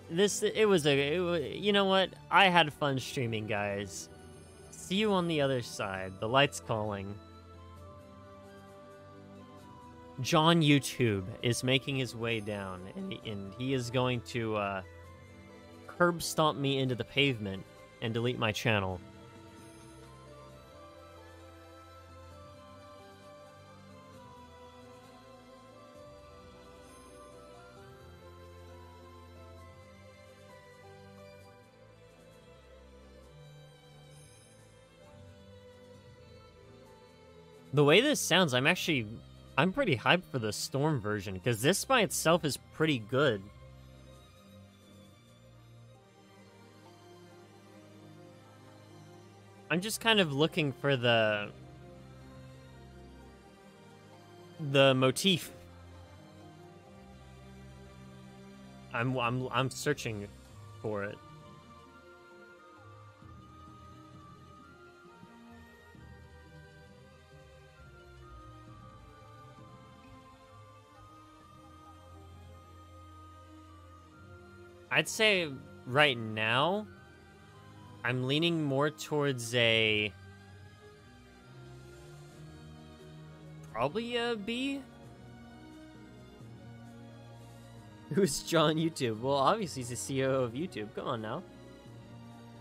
You know what? I had fun streaming, guys. See you on the other side. The light's calling. John YouTube is making his way down, and he is going to curb stomp me into the pavement and delete my channel. The way this sounds, I'm pretty hyped for the Storm version, because this by itself is pretty good. I'm just kind of looking for the motif. I'm searching for it. I'd say right now, I'm leaning more towards probably a B. Who's John YouTube? Well, obviously he's the CEO of YouTube. Come on now.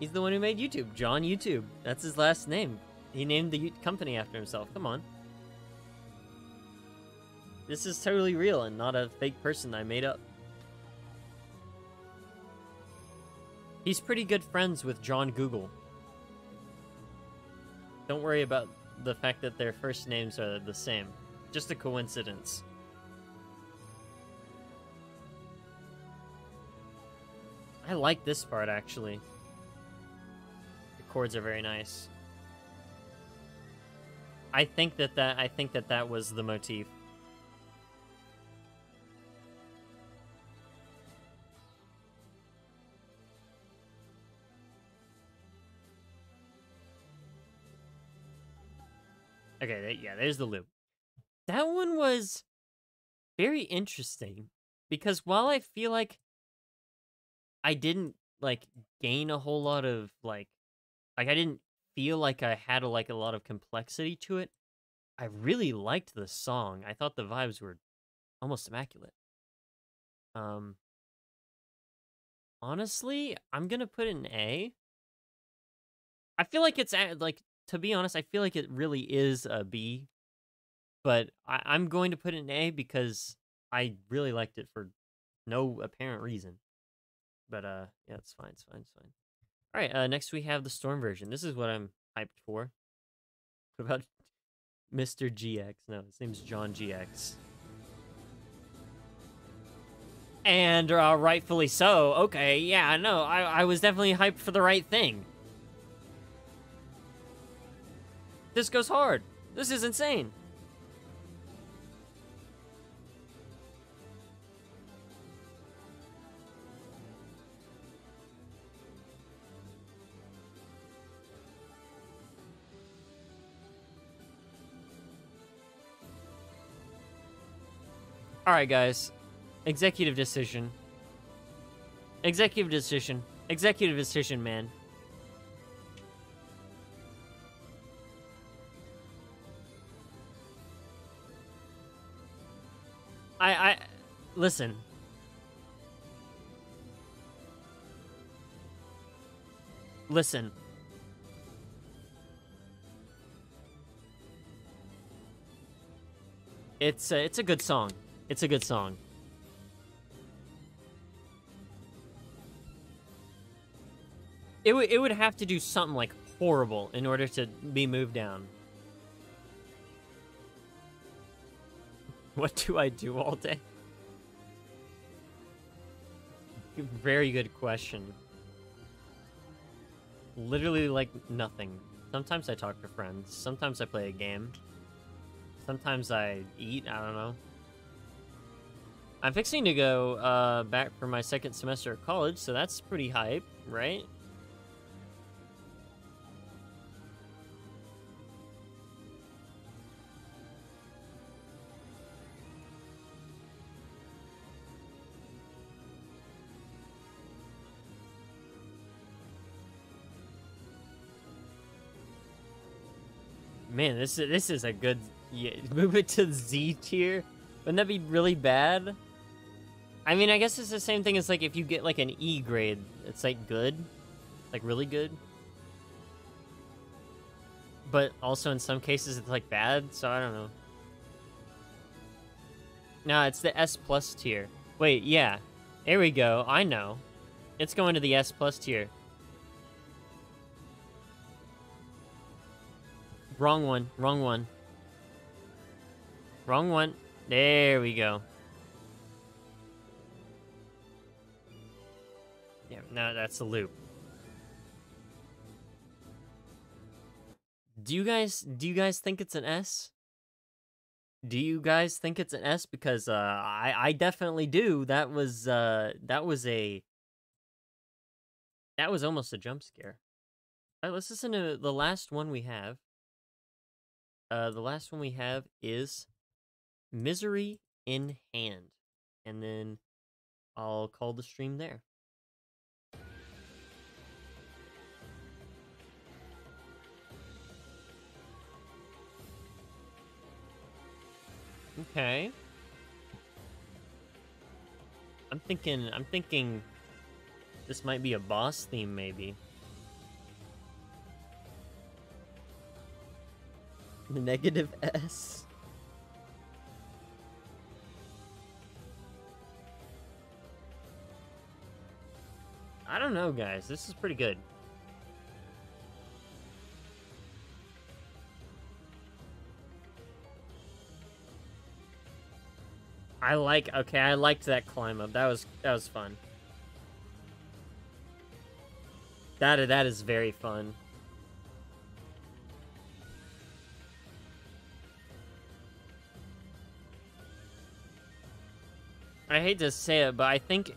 He's the one who made YouTube. John YouTube. That's his last name. He named the company after himself. Come on. This is totally real and not a fake person I made up. He's pretty good friends with John Google. Don't worry about the fact that their first names are the same. Just a coincidence. I like this part, actually. The chords are very nice. I think that was the motif. Okay, yeah, there's the loop. That one was very interesting because while I feel like I didn't like gain a whole lot of like I didn't feel like I had a lot of complexity to it, I really liked the song. I thought the vibes were almost immaculate. Honestly, I'm gonna put it an A. I feel like it's like, to be honest, I feel like it really is a B, but I'm going to put it an A because I really liked it for no apparent reason. But yeah, it's fine, it's fine, it's fine. All right, next we have the Storm version. This is what I'm hyped for. What about Mr. GX? No, his name's John GX. And rightfully so. Okay, yeah, no, I was definitely hyped for the right thing. This goes hard. This is insane. All right, guys. Executive decision. Executive decision. Executive decision, man. Listen. Listen. It's a good song. It's a good song. It would have to do something like horrible in order to be moved down. What do I do all day? Very good question. Literally, like, nothing. Sometimes I talk to friends. Sometimes I play a game. Sometimes I eat. I don't know. I'm fixing to go back for my second semester of college, so that's pretty hype, right? Man, this is a good... Yeah, move it to Z tier? Wouldn't that be really bad? I mean, I guess it's the same thing as, like, if you get, like, an E grade. It's, like, good. Like, really good. But also, in some cases, it's, like, bad, so I don't know. No, it's the S plus tier. Wait, yeah. There we go. I know. It's going to the S plus tier. Wrong one. Wrong one. Wrong one. There we go. Yeah, no, that's the loop. Do you guys think it's an S? Do you guys think it's an S? Because I definitely do. That was almost a jump scare. All right, let's listen to the last one we have. The last one we have is Misery in Hand. And then I'll call the stream there. Okay. I'm thinking this might be a boss theme, maybe. The negative S. I don't know, guys. This is pretty good. I liked that climb up. That was fun. That is very fun. I hate to say it, but I think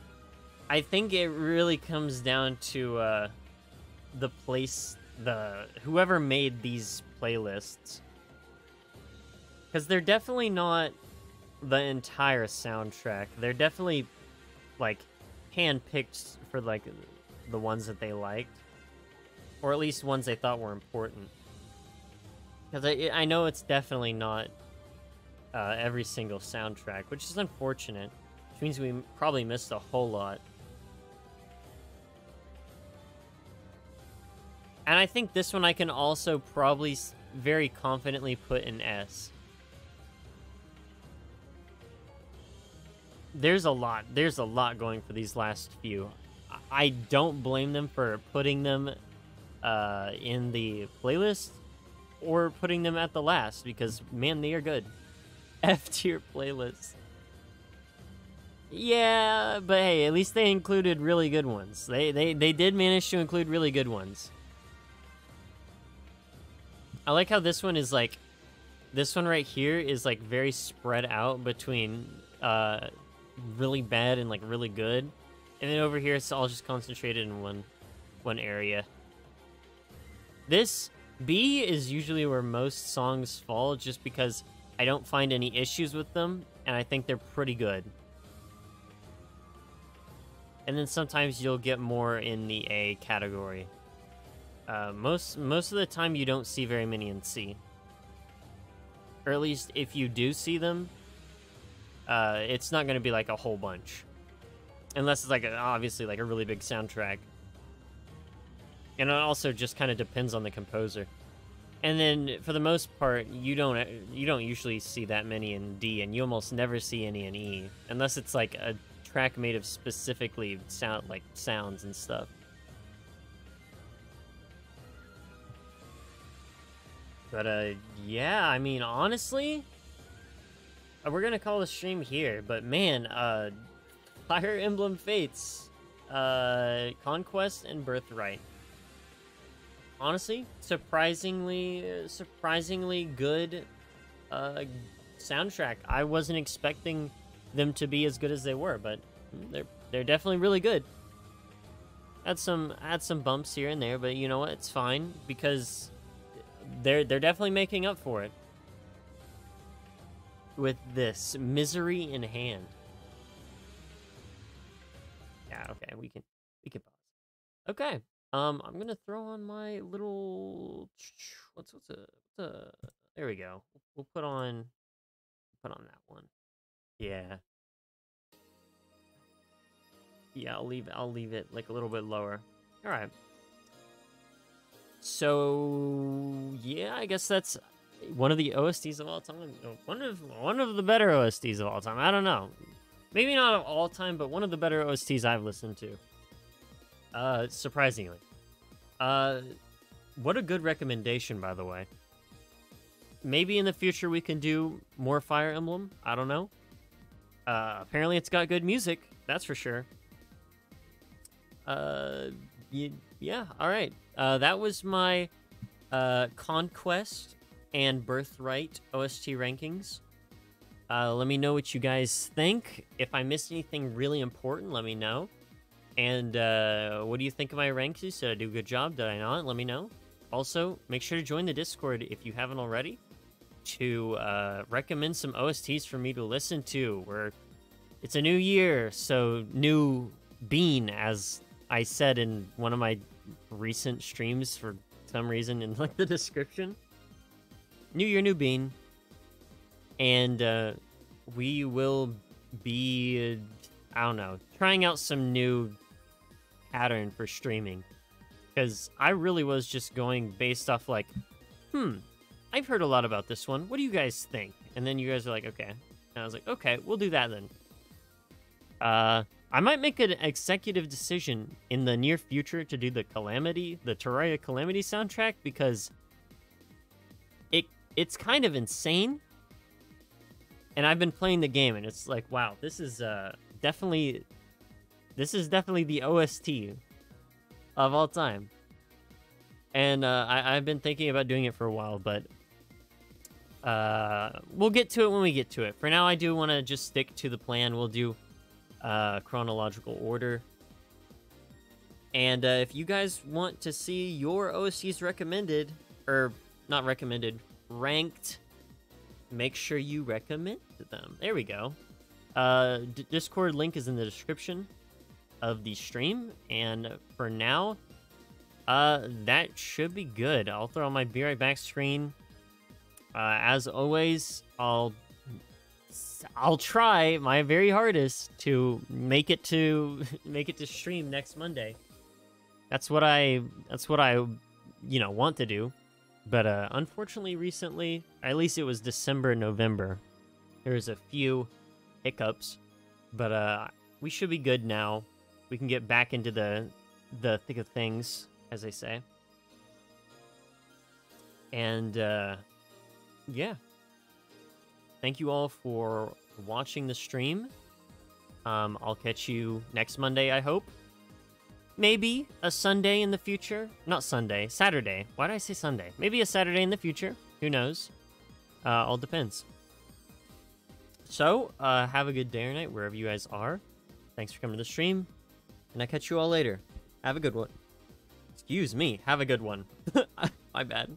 it really comes down to whoever made these playlists. Because they're definitely not the entire soundtrack. They're definitely like handpicked for like the ones that they liked, or at least ones they thought were important. Because I know it's definitely not every single soundtrack, which is unfortunate. Which means we probably missed a whole lot. And I think this one I can also probably very confidently put in S. There's a lot going for these last few. I don't blame them for putting them in the playlist or putting them at the last, because man, they are good. F tier playlist. Yeah, but hey, at least they included really good ones. They did manage to include really good ones. I like how this one is like, this one right here is like very spread out between really bad and like really good, and then over here it's all just concentrated in one area. This B is usually where most songs fall, just because I don't find any issues with them, and I think they're pretty good. And then sometimes you'll get more in the A category. Most of the time you don't see very many in C. Or at least if you do see them, it's not going to be like a whole bunch. Unless it's like obviously like a really big soundtrack. And it also just kind of depends on the composer. And then for the most part, you don't usually see that many in D, and you almost never see any in E, unless it's like a track made of specifically sounds and stuff. But yeah, I mean, honestly, we're gonna call the stream here. But man, Fire Emblem Fates, Conquest and Birthright. Honestly, surprisingly good soundtrack. I wasn't expecting them to be as good as they were, but they're definitely really good. Had some bumps here and there, but you know what? It's fine, because they're definitely making up for it with this Misery in Hand. Yeah, okay, we can pause. Okay. I'm gonna throw on my little what's there we go. We'll put on that one. Yeah. Yeah, I'll leave it like a little bit lower. All right. So yeah, I guess that's one of the OSTs of all time. One of the better OSTs of all time. I don't know. Maybe not of all time, but one of the better OSTs I've listened to. Surprisingly. What a good recommendation, by the way. Maybe in the future we can do more Fire Emblem. I don't know. Apparently it's got good music. That's for sure. Yeah, all right. That was my Conquest and Birthright OST rankings. Let me know what you guys think. If I missed anything really important, let me know. And what do you think of my ranks? Did I do a good job? Did I not? Let me know. Also, make sure to join the Discord if you haven't already to recommend some OSTs for me to listen to. It's a new year, so new bean, as I said in one of my recent streams for some reason in like the description. New year, new bean. And we will be, I don't know, trying out some new pattern for streaming. Because I really was just going based off like, I've heard a lot about this one. What do you guys think? And then you guys are like, okay. And I was like, okay, we'll do that then. I might make an executive decision in the near future to do the Terraria Calamity soundtrack, because it's kind of insane. And I've been playing the game, and it's like, wow, this is definitely the OST of all time. And I've been thinking about doing it for a while, but we'll get to it when we get to it. For now, I do want to just stick to the plan. We'll do chronological order. And if you guys want to see your OSTs recommended, or not recommended, ranked, make sure you recommend them. There we go. Discord link is in the description of the stream. And for now, that should be good. I'll throw on my Be Right Back screen. As always, I'll try my very hardest to make it to stream next Monday. That's what I want to do. But unfortunately, recently, at least it was December, November, there was a few hiccups. But we should be good now. We can get back into the thick of things, as they say. And yeah. Thank you all for watching the stream. I'll catch you next Monday, I hope. Maybe a Sunday in the future. Not Sunday, Saturday. Why did I say Sunday? Maybe a Saturday in the future. Who knows? All depends. So, have a good day or night wherever you guys are. Thanks for coming to the stream. And I'll catch you all later. Have a good one. Excuse me. Have a good one. My bad.